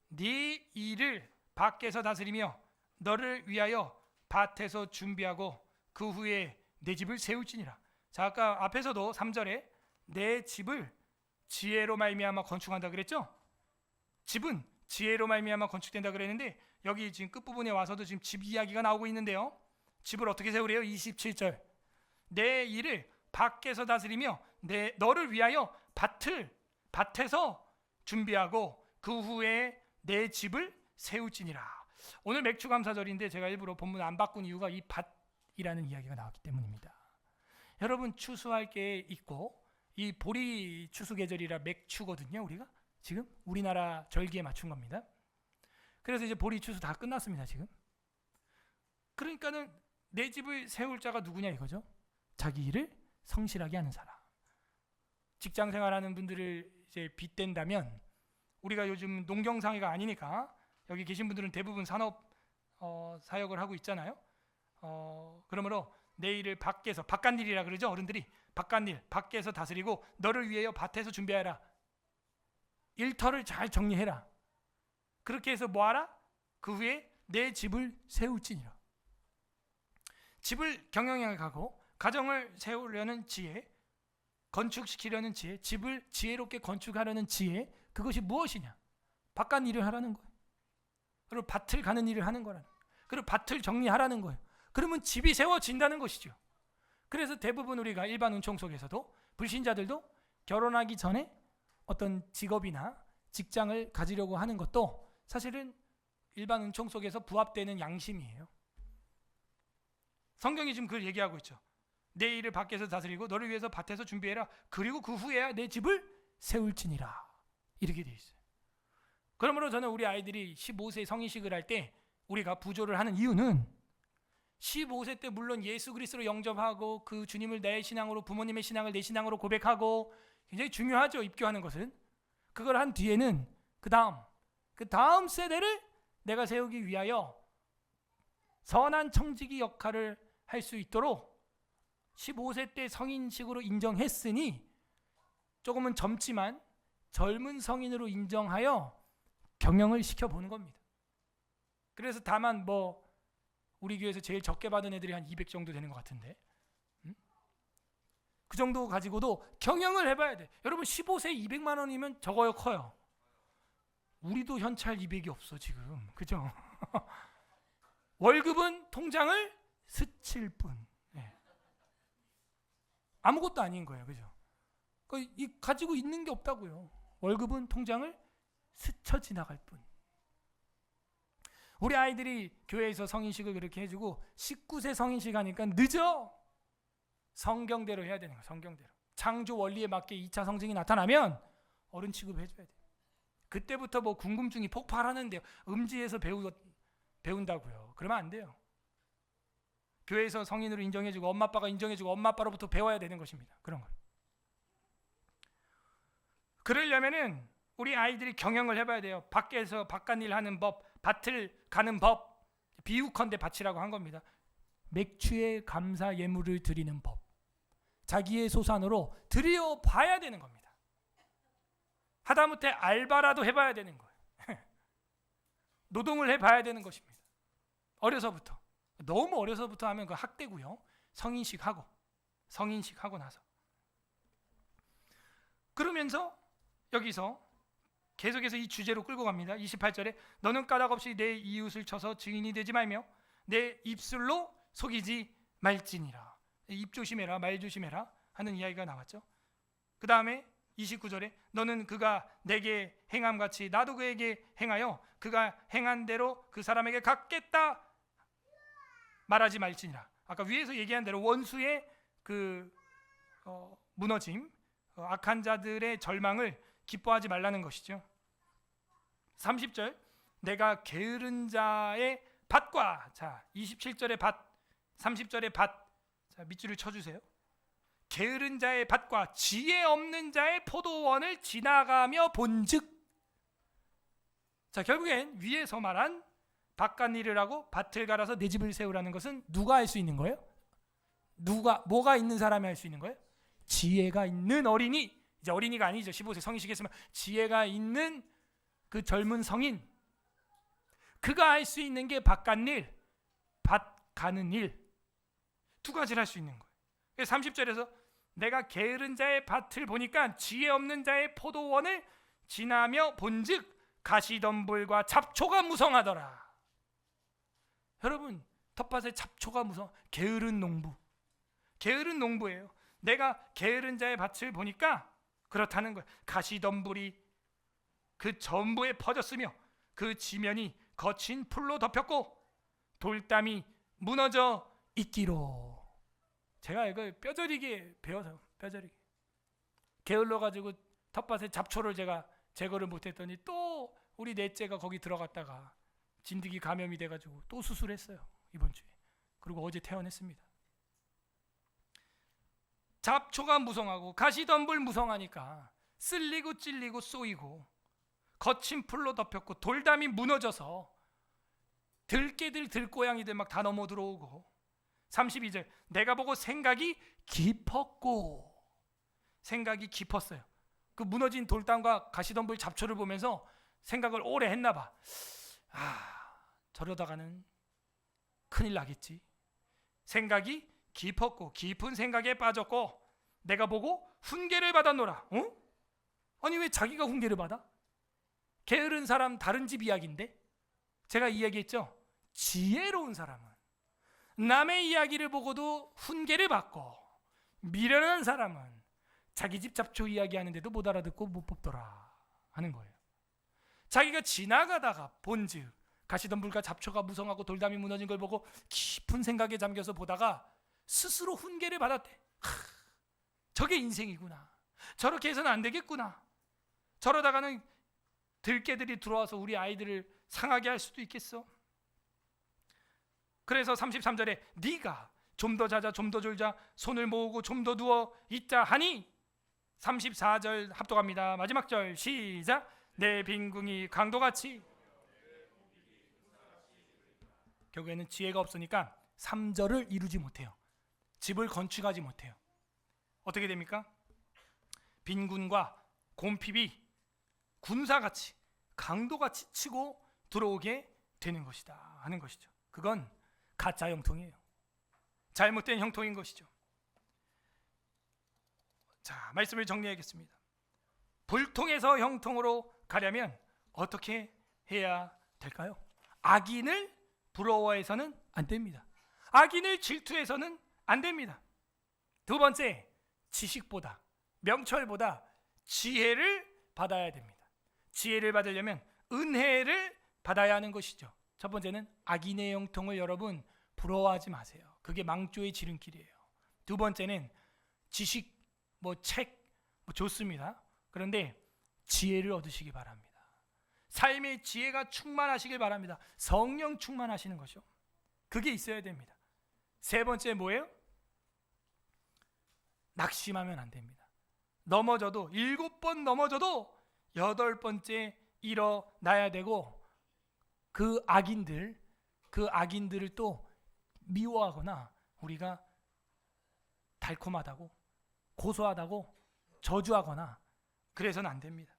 네 일을 밖에서 다스리며 너를 위하여 밭에서 준비하고 그 후에 내 집을 세울지니라. 자, 아까 앞에서도 3절에 내 집을 지혜로 말미암아 건축한다 그랬죠? 집은 지혜로 말미암아 건축된다 그랬는데 여기 지금 끝부분에 와서도 지금 집 이야기가 나오고 있는데요. 집을 어떻게 세우래요? 27절 내 일을 밖에서 다스리며 너를 위하여 밭에서 준비하고 그 후에 내 집을 세울지니라. 오늘 맥추감사절인데 제가 일부러 본문 안 바꾼 이유가 이 밭이라는 이야기가 나왔기 때문입니다. 여러분 추수할 게 있고 이 보리 추수 계절이라 맥추거든요. 우리가 지금 우리나라 절기에 맞춘 겁니다. 그래서 이제 보리 추수 다 끝났습니다. 지금 그러니까는 내 집을 세울 자가 누구냐 이거죠. 자기 일을 성실하게 하는 사람. 직장 생활하는 분들을 이제 빗댄다면, 우리가 요즘 농경사회가 아니니까 여기 계신 분들은 대부분 산업 사역을 하고 있잖아요. 그러므로 내 일을 밖에서, 바깥일이라 그러죠. 어른들이 바깥일 밖에서 다스리고 너를 위하여 밭에서 준비하라. 일터를 잘 정리해라. 그렇게 해서 뭐하라? 그 후에 내 집을 세울지니라. 집을 경영해 가고 가정을 세우려는 지혜, 건축시키려는 지혜, 집을 지혜롭게 건축하려는 지혜, 그것이 무엇이냐? 바깥 일을 하라는 거예요. 그리고 밭을 가는 일을 하는 거라는 거예요. 그리고 밭을 정리하라는 거예요. 그러면 집이 세워진다는 것이죠. 그래서 대부분 우리가 일반 은총 속에서도 불신자들도 결혼하기 전에 어떤 직업이나 직장을 가지려고 하는 것도 사실은 일반 은총 속에서 부합되는 양심이에요. 성경이 지금 그걸 얘기하고 있죠. 내 일을 밖에서 다스리고 너를 위해서 밭에서 준비해라. 그리고 그 후에야 내 집을 세울지니라. 이렇게 돼 있어요. 그러므로 저는 우리 아이들이 15세 성인식을 할 때 우리가 부조를 하는 이유는 15세 때 물론 예수 그리스도로 영접하고 그 주님을 내 신앙으로, 부모님의 신앙을 내 신앙으로 고백하고 굉장히 중요하죠. 입교하는 것은. 그걸 한 뒤에는 그 다음 세대를 내가 세우기 위하여 선한 청지기 역할을 할 수 있도록 15세 때 성인식으로 인정했으니 조금은 젊지만 젊은 성인으로 인정하여 경영을 시켜보는 겁니다. 그래서 다만 우리 교회에서 제일 적게 받은 애들이 한 200 정도 되는 것 같은데, 그 정도 가지고도 경영을 해봐야 돼. 여러분 15세 200만 원이면 적어요, 커요? 우리도 현찰 200이 없어 지금, 그죠? 월급은 통장을 스칠 뿐. 네. 아무것도 아닌 거예요, 그죠? 가지고 있는 게 없다고요. 월급은 통장을 스쳐 지나갈 뿐. 우리 아이들이 교회에서 성인식을 그렇게 해주고 19세 성인식 하니까 늦어. 성경대로 해야 되는 거야. 성경대로. 창조 원리에 맞게 2차 성징이 나타나면 어른 취급해줘야 돼. 그때부터 궁금증이 폭발하는데요. 음지에서 배운다고요. 그러면 안 돼요. 교회에서 성인으로 인정해주고 엄마 아빠가 인정해주고 엄마 아빠로부터 배워야 되는 것입니다. 그런 걸. 그러려면은 우리 아이들이 경영을 해봐야 돼요. 밖에서 바깥일 하는 법, 밭을 가는 법, 비유컨대 밭이라고 한 겁니다. 맥주에 감사 예물을 드리는 법, 자기의 소산으로 드려 봐야 되는 겁니다. 하다못해 알바라도 해봐야 되는 거예요. 노동을 해봐야 되는 것입니다. 어려서부터. 너무 어려서부터 하면 그 학대고요. 성인식하고 나서. 그러면서 여기서 계속해서 이 주제로 끌고 갑니다. 28절에 너는 까닭 없이 내 이웃을 쳐서 증인이 되지 말며 내 입술로 속이지 말지니라. 입 조심해라, 말 조심해라 하는 이야기가 나왔죠. 그 다음에 29절에 너는 그가 내게 행함같이 나도 그에게 행하여 그가 행한 대로 그 사람에게 갚겠다 말하지 말지니라. 아까 위에서 얘기한 대로 원수의 무너짐, 악한 자들의 절망을 기뻐하지 말라는 것이죠. 30절 내가 게으른 자의 밭과, 자 27절의 밭, 30절의 밭, 자 밑줄을 쳐주세요. 게으른 자의 밭과 지혜 없는 자의 포도원을 지나가며 본즉, 자 결국엔 위에서 말한 바깥 일을 하고 밭을 갈아서 내 집을 세우라는 것은 누가 할 수 있는 거예요? 뭐가 있는 사람이 할 수 있는 거예요? 지혜가 있는 어린이, 이제 어린이가 아니죠. 15세 성인식 했으면 지혜가 있는 그 젊은 성인, 그가 할 수 있는 게 바깥일, 밭 가는 일, 두 가지를 할 수 있는 거예요. 30절에서 내가 게으른 자의 밭을 보니까 지혜 없는 자의 포도원을 지나며 본즉 가시덤불과 잡초가 무성하더라. 여러분 텃밭에 잡초가 게으른 농부예요. 내가 게으른 자의 밭을 보니까 그렇다는 거예요. 가시덤불이 그 전부에 퍼졌으며 그 지면이 거친 풀로 덮였고 돌담이 무너져 있기로. 제가 이걸 뼈저리게 배워서 게을러 가지고 텃밭에 잡초를 제가 제거를 못했더니 또 우리 넷째가 거기 들어갔다가 진드기 감염이 돼가지고 또 수술했어요. 이번 주에 그리고 어제 태어났습니다. 잡초가 무성하고 가시덤불 무성하니까 쓸리고 찔리고 쏘이고 거친 풀로 덮였고 돌담이 무너져서 들개들 들고양이들 막 다 넘어 들어오고 32절 내가 보고 생각이 깊었고 생각이 깊었어요. 그 무너진 돌담과 가시덤불 잡초를 보면서 생각을 오래 했나 봐. 저러다가는 큰일 나겠지. 생각이 깊었고 깊은 생각에 빠졌고 내가 보고 훈계를 받았노라. 아니 왜 자기가 훈계를 받아? 게으른 사람 다른 집 이야기인데 제가 이야기했죠. 지혜로운 사람은 남의 이야기를 보고도 훈계를 받고 미련한 사람은 자기 집 잡초 이야기하는데도 못 알아듣고 못 뽑더라 하는 거예요. 자기가 지나가다가 본즉 가시덤불과 잡초가 무성하고 돌담이 무너진 걸 보고 깊은 생각에 잠겨서 보다가 스스로 훈계를 받았대. 저게 인생이구나. 저렇게 해서는 안 되겠구나. 저러다가는 들개들이 들어와서 우리 아이들을 상하게 할 수도 있겠어. 그래서 33절에 네가 좀 더 자자 좀 더 졸자 손을 모으고 좀 더 누워 있자 하니 34절 합독합니다. 마지막 절 시작. 내 빈궁이 강도같이. 결국에는 지혜가 없으니까 3절을 이루지 못해요. 집을 건축하지 못해요. 어떻게 됩니까? 빈군과 곰핍이 군사같이 강도같이 치고 들어오게 되는 것이다 하는 것이죠. 그건 가짜 형통이에요. 잘못된 형통인 것이죠. 자, 말씀을 정리하겠습니다. 불통에서 형통으로 가려면 어떻게 해야 될까요? 악인을 부러워해서는 안 됩니다. 악인을 질투해서는 안 됩니다. 두 번째, 지식보다 명철보다 지혜를 받아야 됩니다. 지혜를 받으려면 은혜를 받아야 하는 것이죠. 첫 번째는 악인의 형통을 여러분 부러워하지 마세요. 그게 망조의 지름길이에요. 두 번째는 지식, 책 좋습니다. 그런데 지혜를 얻으시기 바랍니다. 삶의 지혜가 충만하시길 바랍니다. 성령 충만하시는 거죠. 그게 있어야 됩니다. 세 번째 뭐예요? 낙심하면 안 됩니다. 넘어져도 7번 넘어져도 8번째 일어나야 되고 그 악인들을 또 미워하거나 우리가 달콤하다고 고소하다고 저주하거나 그래서는 안 됩니다.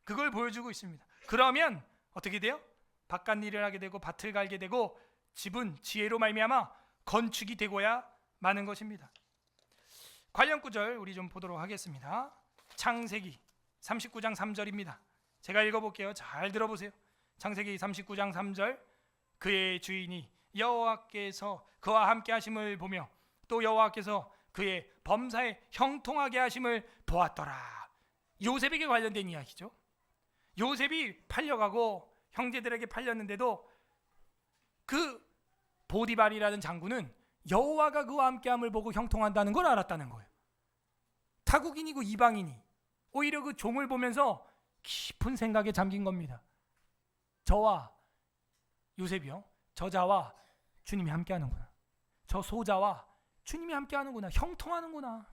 그걸 보여주고 있습니다. 그러면 어떻게 돼요? 바깥 일을 하게 되고 밭을 갈게 되고 집은 지혜로 말미암아 건축이 되고야 마는 것입니다. 관련 구절 우리 좀 보도록 하겠습니다. 창세기 39장 3절입니다. 제가 읽어볼게요. 잘 들어보세요. 창세기 39장 3절 그의 주인이 여호와께서 그와 함께 하심을 보며 또 여호와께서 그의 범사에 형통하게 하심을 보았더라. 요셉에게 관련된 이야기죠. 요셉이 팔려가고 형제들에게 팔렸는데도 그 보디발이라는 장군은 여호와가 그와 함께함을 보고 형통한다는 걸 알았다는 거예요. 타국인이고 이방인이 오히려 그 종을 보면서 깊은 생각에 잠긴 겁니다. 저와 요셉이요, 저자와 주님이 함께하는구나. 저 소자와 주님이 함께하는구나. 형통하는구나.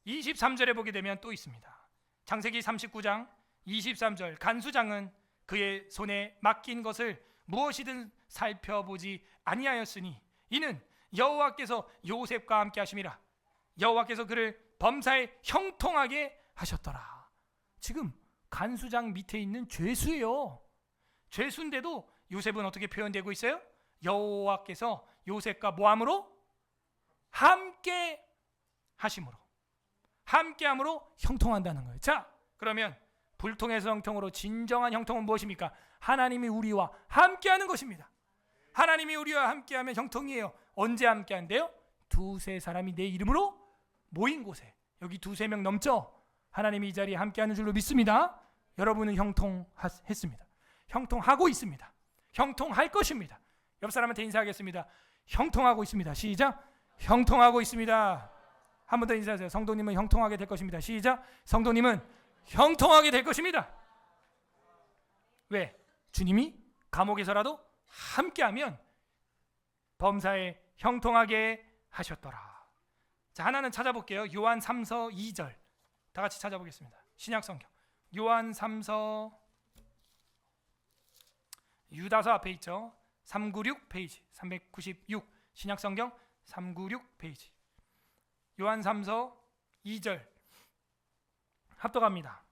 23절에 보게 되면 또 있습니다. 창세기 39장 23절 간수장은 그의 손에 맡긴 것을 무엇이든 살펴보지 아니하였으니 이는 여호와께서 요셉과 함께 하심이라. 여호와께서 그를 범사에 형통하게 하셨더라. 지금 간수장 밑에 있는 죄수예요. 죄수인데도 요셉은 어떻게 표현되고 있어요? 여호와께서 요셉과 뭐함으로? 함께 하심으로. 함께함으로 형통한다는 거예요. 자, 그러면 불통에서 형통으로 진정한 형통은 무엇입니까? 하나님이 우리와 함께하는 것입니다. 하나님이 우리와 함께하면 형통이에요. 언제 함께한대요? 두세 사람이 내 이름으로 모인 곳에. 여기 두세 명 넘죠? 하나님이 이 자리에 함께하는 줄로 믿습니다. 여러분은 형통했습니다. 형통하고 있습니다. 형통할 것입니다. 옆 사람한테 인사하겠습니다. 형통하고 있습니다. 시작. 형통하고 있습니다. 한 번 더 인사하세요. 성도님은 형통하게 될 것입니다. 시작. 성도님은 형통하게 될 것입니다. 왜? 주님이 감옥에서라도 함께하면 범사에 형통하게 하셨더라. 자, 하나는 찾아볼게요. 요한 3서 2절 다 같이 찾아보겠습니다. 신약성경 요한 3서, 유다서 앞에 있죠. 396 페이지 396 신약성경 396 페이지 요한 3서 2절 합독합니다.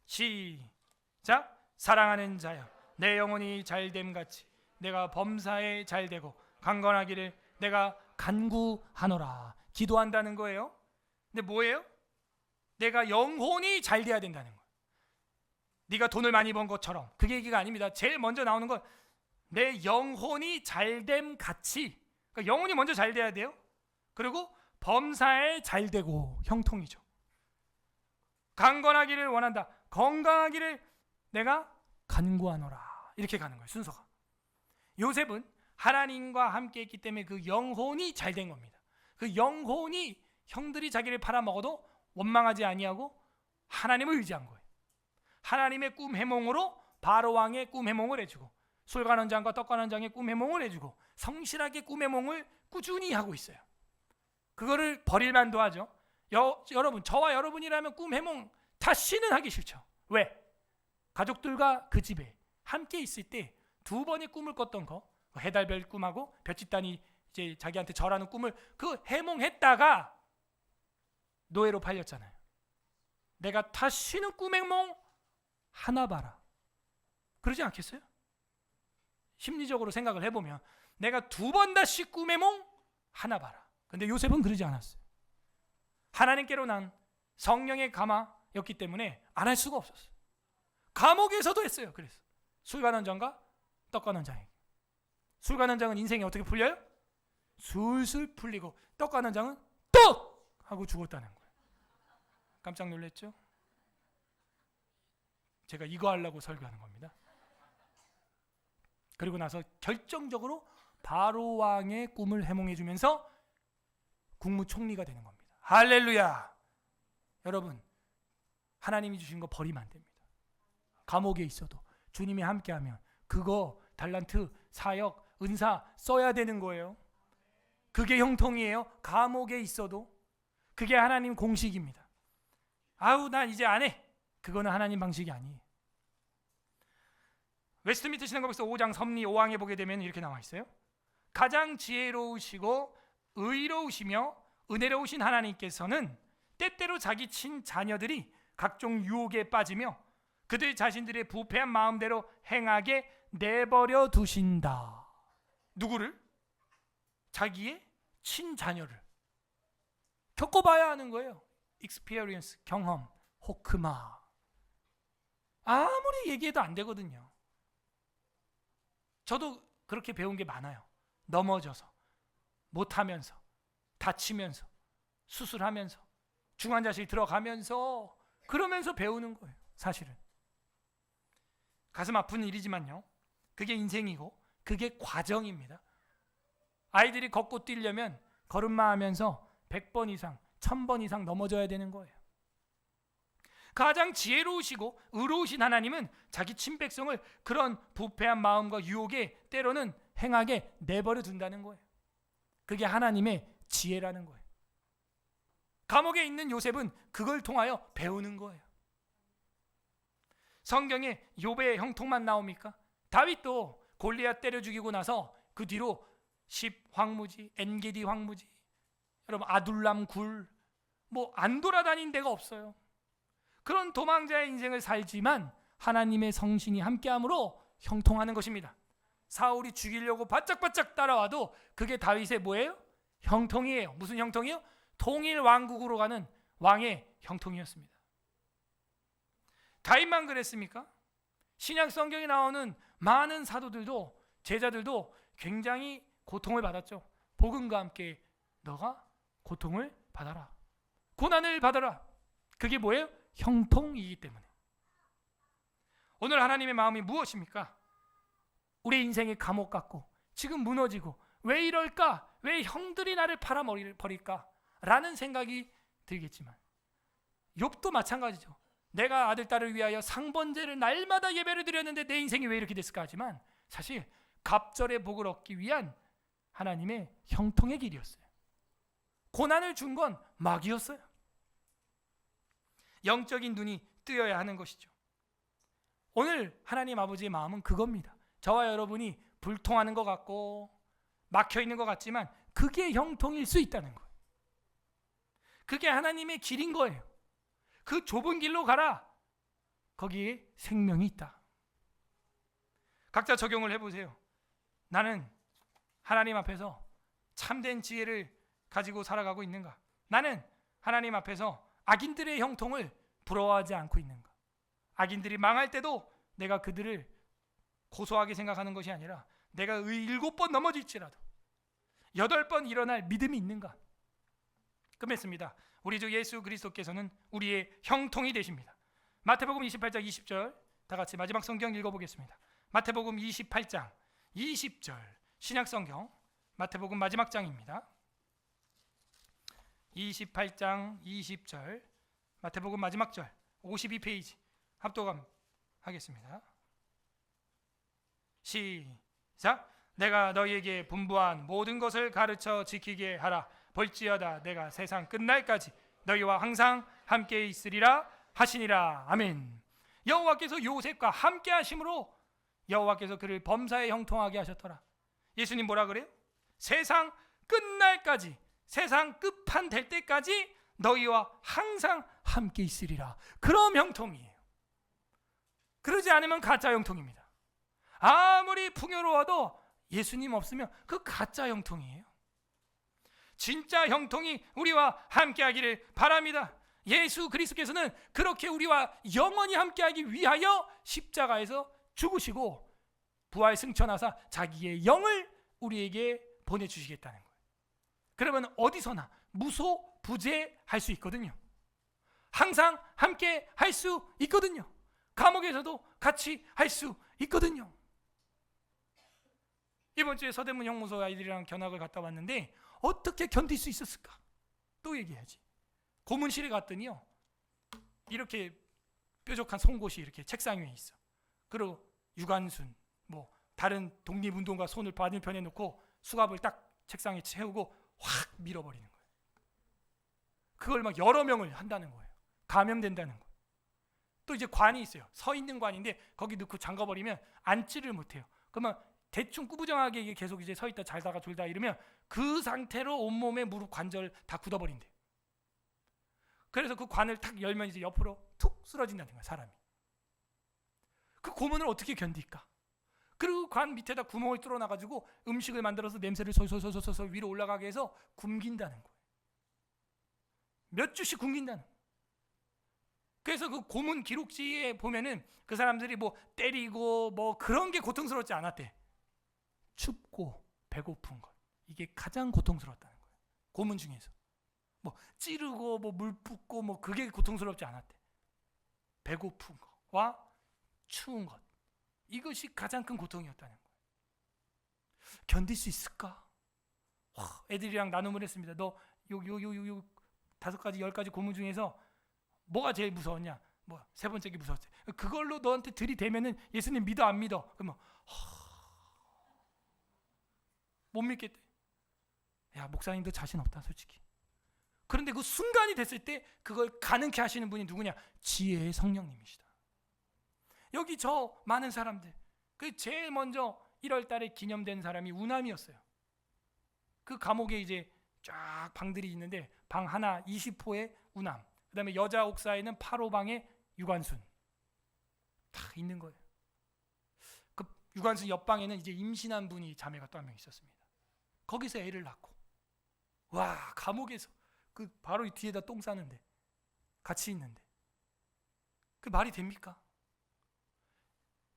시작. 사랑하는 자여, 내 영혼이 잘됨 같이 내가 범사에 잘되고 강건하기를 내가 간구하노라. 기도한다는 거예요. 근데 뭐예요? 내가 영혼이 잘돼야 된다는 거예요. 네가 돈을 많이 번 것처럼, 그게 얘기가 아닙니다. 제일 먼저 나오는 건 내 영혼이 잘됨 같이, 그러니까 영혼이 먼저 잘돼야 돼요. 그리고 범사에 잘되고 형통이죠. 강건하기를 원한다. 건강하기를 내가 간구하노라. 이렇게 가는 거예요, 순서가. 요셉은 하나님과 함께 했기 때문에 그 영혼이 잘된 겁니다. 그 영혼이 형들이 자기를 팔아먹어도 원망하지 아니하고 하나님을 의지한 거예요. 하나님의 꿈 해몽으로 바로왕의 꿈 해몽을 해주고, 술 가는 장과 떡 가는 장의 꿈 해몽을 해주고, 성실하게 꿈 해몽을 꾸준히 하고 있어요. 그거를 버릴 만도 하죠. 여러분, 저와 여러분이라면 꿈 해몽 다시는 하기 싫죠. 왜? 가족들과 그 집에 함께 있을 때 두 번의 꿈을 꿨던 거, 해달별 꿈하고 볕집단이 이제 자기한테 절하는 꿈을 그 해몽했다가 노예로 팔렸잖아요. 내가 다시는 꿈 해몽 하나 봐라. 그러지 않겠어요? 심리적으로 생각을 해보면 내가 두 번 다시 꿈 해몽 하나 봐라. 근데 요셉은 그러지 않았어요. 하나님께로 난 성령의 감화였기 때문에 안 할 수가 없었어요. 감옥에서도 했어요. 그래서 술 가는 장과 떡 가는 장에게. 술 가는 장은 인생이 어떻게 풀려요? 술술 풀리고, 떡 가는 장은 떡 하고 죽었다는 거예요. 깜짝 놀랐죠? 제가 이거 하려고 설교하는 겁니다. 그리고 나서 결정적으로 바로 왕의 꿈을 해몽해 주면서 국무총리가 되는 겁니다. 할렐루야. 여러분, 하나님이 주신 거 버리면 안 됩니다. 감옥에 있어도 주님이 함께하면 그거 달란트, 사역, 은사 써야 되는 거예요. 그게 형통이에요. 감옥에 있어도 그게 하나님 공식입니다. 아우, 난 이제 안 해. 그거는 하나님 방식이 아니에요. 웨스트민트 신앙법에서 5장 섭리 5항에 보게 되면 이렇게 나와 있어요. 가장 지혜로우시고 의로우시며 은혜로우신 하나님께서는 때때로 자기 친자녀들이 각종 유혹에 빠지며 그들 자신들의 부패한 마음대로 행하게 내버려 두신다. 누구를? 자기의 친자녀를. 겪어봐야 하는 거예요. experience, 경험, 호크마. 아무리 얘기해도 안 되거든요. 저도 그렇게 배운 게 많아요. 넘어져서, 못하면서, 다치면서, 수술하면서, 중환자실 들어가면서, 그러면서 배우는 거예요. 사실은 가슴 아픈 일이지만요, 그게 인생이고 그게 과정입니다. 아이들이 걷고 뛰려면 걸음마 하면서 100번 이상, 1000번 이상 넘어져야 되는 거예요. 가장 지혜로우시고 의로우신 하나님은 자기 친백성을 그런 부패한 마음과 유혹에 때로는 행하게 내버려 둔다는 거예요. 그게 하나님의 지혜라는 거예요. 감옥에 있는 요셉은 그걸 통하여 배우는 거예요. 성경에 욥의 형통만 나옵니까? 다윗도 골리앗 때려 죽이고 나서 그 뒤로 10 황무지, 엔게디 황무지, 여러분 아둘람 굴, 뭐 안 돌아다닌 데가 없어요. 그런 도망자의 인생을 살지만 하나님의 성신이 함께함으로 형통하는 것입니다. 사울이 죽이려고 바짝바짝 따라와도 그게 다윗의 뭐예요? 형통이에요. 무슨 형통이요? 통일 왕국으로 가는 왕의 형통이었습니다. 다윗만 그랬습니까? 신약 성경에 나오는 많은 사도들도, 제자들도 굉장히 고통을 받았죠. 복음과 함께 너가 고통을 받아라, 고난을 받아라. 그게 뭐예요? 형통이기 때문에. 오늘 하나님의 마음이 무엇입니까? 우리 인생의 감옥 같고 지금 무너지고 왜 이럴까? 왜 형들이 나를 팔아버릴까? 라는 생각이 들겠지만, 욥도 마찬가지죠. 내가 아들 딸을 위하여 상번제를 날마다 예배를 드렸는데 내 인생이 왜 이렇게 됐을까 하지만, 사실 갑절의 복을 얻기 위한 하나님의 형통의 길이었어요. 고난을 준 건 마귀였어요. 영적인 눈이 뜨여야 하는 것이죠. 오늘 하나님 아버지의 마음은 그겁니다. 저와 여러분이 불통하는 것 같고 막혀있는 것 같지만 그게 형통일 수 있다는 거예요. 그게 하나님의 길인 거예요. 그 좁은 길로 가라. 거기에 생명이 있다. 각자 적용을 해보세요. 나는 하나님 앞에서 참된 지혜를 가지고 살아가고 있는가? 나는 하나님 앞에서 악인들의 형통을 부러워하지 않고 있는가? 악인들이 망할 때도 내가 그들을 고소하게 생각하는 것이 아니라 내가 7번 넘어질지라도 8번 일어날 믿음이 있는가? 끝맺습니다. 우리 주 예수 그리스도께서는 우리의 형통이 되십니다. 마태복음 28장 20절 다 같이 마지막 성경 읽어보겠습니다. 마태복음 28장 20절 신약성경 마태복음 마지막 장입니다. 28장 20절 마태복음 마지막 절 52페이지 합독함 하겠습니다. 시작. 내가 너희에게 분부한 모든 것을 가르쳐 지키게 하라. 볼지어다 내가 세상 끝날까지 너희와 항상 함께 있으리라 하시니라. 아멘. 여호와께서 요셉과 함께 하심으로 여호와께서 그를 범사에 형통하게 하셨더라. 예수님 뭐라 그래요? 세상 끝날까지, 세상 끝판 될 때까지 너희와 항상 함께 있으리라. 그럼 형통이에요. 그러지 않으면 가짜 형통입니다. 아무리 풍요로워도 예수님 없으면 그 가짜 형통이에요. 진짜 형통이 우리와 함께하기를 바랍니다. 예수 그리스도께서는 그렇게 우리와 영원히 함께하기 위하여 십자가에서 죽으시고 부활 승천하사 자기의 영을 우리에게 보내주시겠다는 거예요. 그러면 어디서나 무소부재할 수 있거든요. 항상 함께 할 수 있거든요. 감옥에서도 같이 할 수 있거든요. 이번 주에 서대문 형무소 아이들이랑 견학을 갔다 왔는데 어떻게 견딜 수 있었을까? 또 얘기해야지. 고문실에 갔더니요, 이렇게 뾰족한 송곳이 이렇게 책상 위에 있어. 그리고 유관순, 뭐 다른 독립운동가 손을 맞은편에 놓고 수갑을 딱 책상에 채우고 확 밀어버리는 거예요. 그걸 막 여러 명을 한다는 거예요. 감염된다는 거예요. 또 이제 관이 있어요. 서 있는 관인데 거기 넣고 잠가버리면 앉지를 못해요. 그러면 대충 꾸부정하게 이게 계속 이제 서 있다 잘다가 졸다 이러면 그 상태로 온몸에 무릎 관절 다 굳어버린대요. 그래서 그 관을 탁 열면 이제 옆으로 툭 쓰러진다는 거야, 사람이. 그 고문을 어떻게 견딜까? 그리고 관 밑에다 구멍을 뚫어놔가지고 음식을 만들어서 냄새를 솔솔솔솔 위로 올라가게 해서 굶긴다는 거예요. 몇 주씩 굶긴다는 거예요. 그래서 그 고문 기록지에 보면은 그 사람들이 뭐 때리고 뭐 그런 게 고통스럽지 않았대. 춥고 배고픈 것, 이게 가장 고통스러웠다는 거예요. 고문 중에서 뭐 찌르고 뭐 물 붓고 뭐 그게 고통스럽지 않았대. 배고픈 것과 추운 것, 이것이 가장 큰 고통이었다는 거예요. 견딜 수 있을까? 애들이랑 나눔을 했습니다. 너 요 5가지 10가지 고문 중에서 뭐가 제일 무서웠냐? 뭐 세 번째 게 무서웠어요. 그걸로 너한테 들이대면은 예수님 믿어 안 믿어? 그러면 못 믿겠대. 야, 목사님도 자신 없다 솔직히. 그런데 그 순간이 됐을 때 그걸 가능케 하시는 분이 누구냐? 지혜의 성령님이시다. 여기 저 많은 사람들, 그 제일 먼저 1월 달에 기념된 사람이 우남이었어요. 그 감옥에 이제 쫙 방들이 있는데 방 하나 20호에 우남, 그 다음에 여자 옥사에는 8호방에 유관순 다 있는 거예요. 그 유관순 옆방에는 이제 임신한 분이 자매가 또 한 명 있었습니다. 거기서 애를 낳고, 와, 감옥에서 그 바로 이 뒤에다 똥 싸는데 같이 있는데 그 말이 됩니까?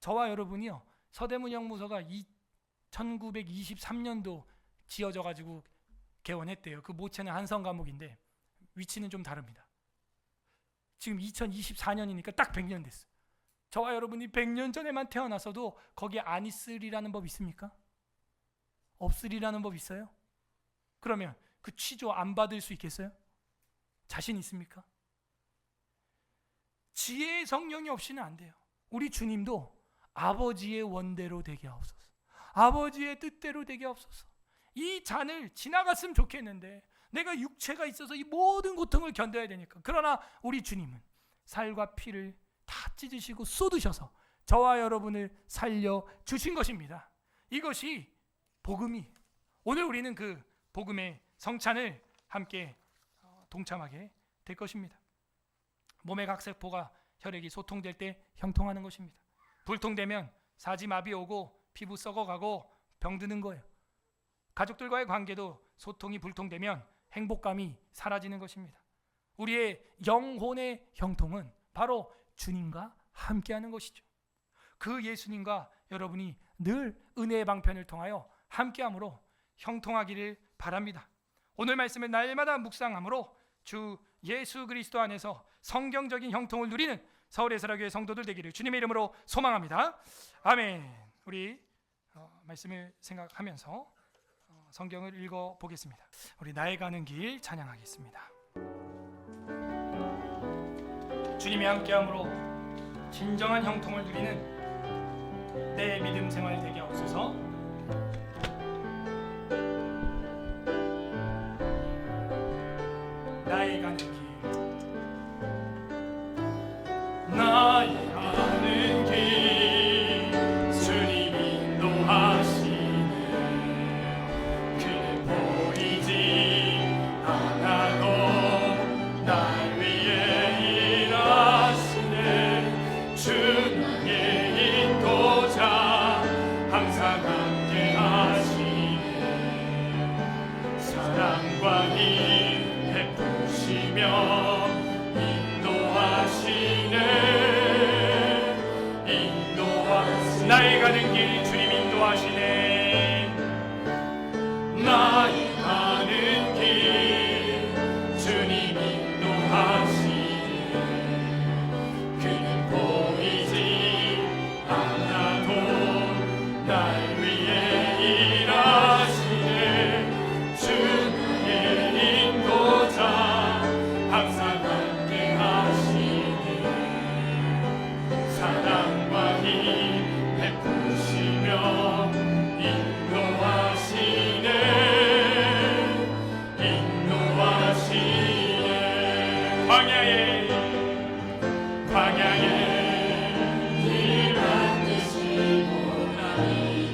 저와 여러분이요, 서대문 형무소가 1923년도 지어져 가지고 개원했대요. 그 모체는 한성 감옥인데 위치는 좀 다릅니다. 지금 2024년이니까 딱 100년 됐어. 저와 여러분이 100년 전에만 태어났어도 거기에 안 있으리라는 법 있습니까? 없으리라는 법 있어요? 그러면 그 취조 안 받을 수 있겠어요? 자신 있습니까? 지혜의 성령이 없이는 안 돼요. 우리 주님도 아버지의 원대로 되게 하옵소서, 아버지의 뜻대로 되게 하옵소서, 이 잔을 지나갔으면 좋겠는데 내가 육체가 있어서 이 모든 고통을 견뎌야 되니까. 그러나 우리 주님은 살과 피를 다 찢으시고 쏟으셔서 저와 여러분을 살려주신 것입니다. 이것이 복음이, 오늘 우리는 그 복음의 성찬을 함께 동참하게 될 것입니다. 몸의 각 세포가 혈액이 소통될 때 형통하는 것입니다. 불통되면 사지마비 오고 피부 썩어가고 병드는 거예요. 가족들과의 관계도 소통이 불통되면 행복감이 사라지는 것입니다. 우리의 영혼의 형통은 바로 주님과 함께하는 것이죠. 그 예수님과 여러분이 늘 은혜의 방편을 통하여 함께함으로 형통하기를 바랍니다. 오늘 말씀을 날마다 묵상함으로 주 예수 그리스도 안에서 성경적인 형통을 누리는 서울의 사랑교회 성도들 되기를 주님의 이름으로 소망합니다. 아멘. 우리 말씀을 생각하면서 성경을 읽어보겠습니다. 우리 나의 가는 길 찬양하겠습니다. 주님이 함께함으로 진정한 형통을 누리는 내 믿음 생활 되게 하옵소서. 나의 가는 길, 나의 가는 길, 주님 인도하시네. 그는 보이지 않아도 날 위해 일하시네. 주 나의 인도자, 항상 함께 하시네. 사랑과 힘 베푸시며 나의 가는 길 주님 인도하시네. 나의 가는 길 주님 인도하시네. 그는 보이지 않아도 날 위해 일하시네. 주 나의 인도자, 항상 함께 하시네. 사랑과 힘 베푸시며 인도하시네. 인도하시네. 광야에 길 만드시고 나를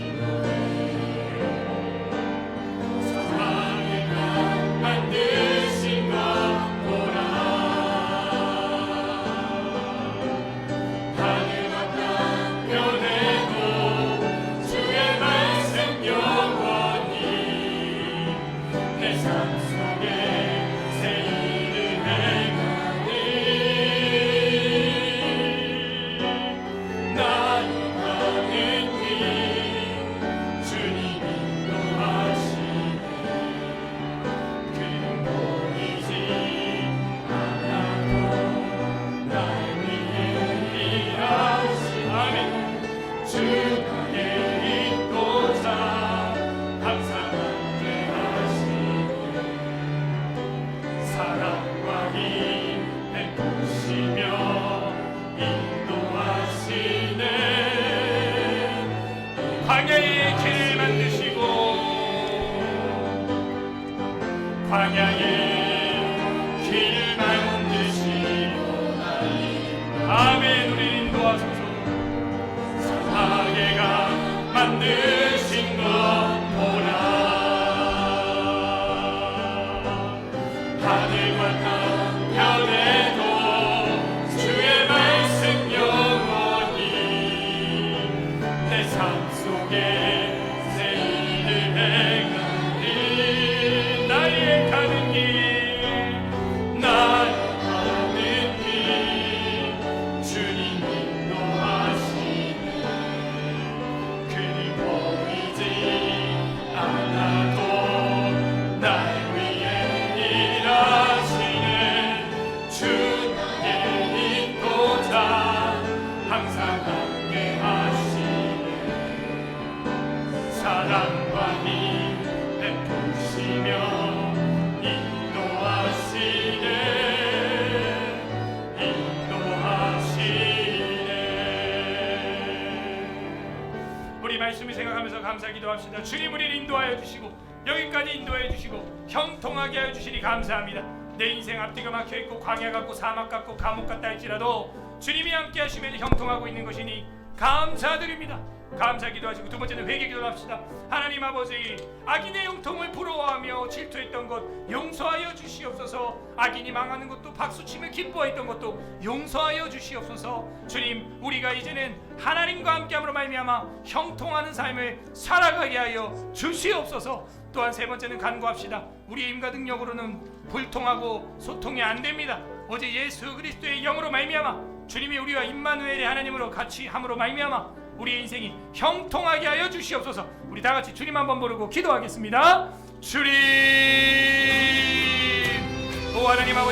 인도해. 사방에 강 만드신 것 보라. 하늘과 땅 변해도 주의 말씀 영원히 내 삶 속에 새 일을 행하니. 나의 가는 길 주님 인도하시네. 그는 보이지 않아도 날 위해 일하시네. 아멘. 주 나의 인도자, 항상 함께 하시네. 사랑과 힘 베푸시며 인도하시네. 광야의 길을 만드시고 광야의 길을 만드시고 아멘. 우리 인도하소서. 사방에가 만드신 것 보라. 하늘과 땅 변해도 주의 말씀 영원히 내 삶 속에 새 일을 행하니. 나의 가는 길, 나의 가는 길 주님 인도하시네. 그는 보이지 않아도 날 위해 일하시네. 주 나의 인도자, 항상 함께 하시네. 사랑과 힘 베푸시며 인도하시네. 인도하시네. 우리 말씀을 생각하면서 감사 기도합시다. 주님 우리를 인도하여 주시고 여기까지 인도해 주시고 형통하게 하여 주시니 감사합니다. 내 인생 앞뒤가 막혀있고 광야 같고 사막 같고 감옥 같다 할지라도 주님이 함께 하시면 형통하고 있는 것이니 감사드립니다. 감사 기도하시고 두 번째는 회개 기도합시다. 하나님 아버지, 악인의 형통을 부러워하며 질투했던 것 용서하여 주시옵소서. 악인이 망하는 것도 박수치며 기뻐했던 것도 용서하여 주시옵소서. 주님, 우리가 이제는 하나님과 함께함으로 말미암아 형통하는 삶을 살아가게 하여 주시옵소서. 또한 세 번째는 간구합시다. 우리의 힘과 능력으로는 불통하고 소통이 안 됩니다. 오직 예수 그리스도의 영으로 말미암아 주님이 우리와 임마누엘의 하나님으로 같이 함으로 말미암아 우리의 인생이 형통하게 하여 주시옵소서. 우리 다 같이 주님 한번 부르고 기도하겠습니다. 주님, 오 하나님 아버지.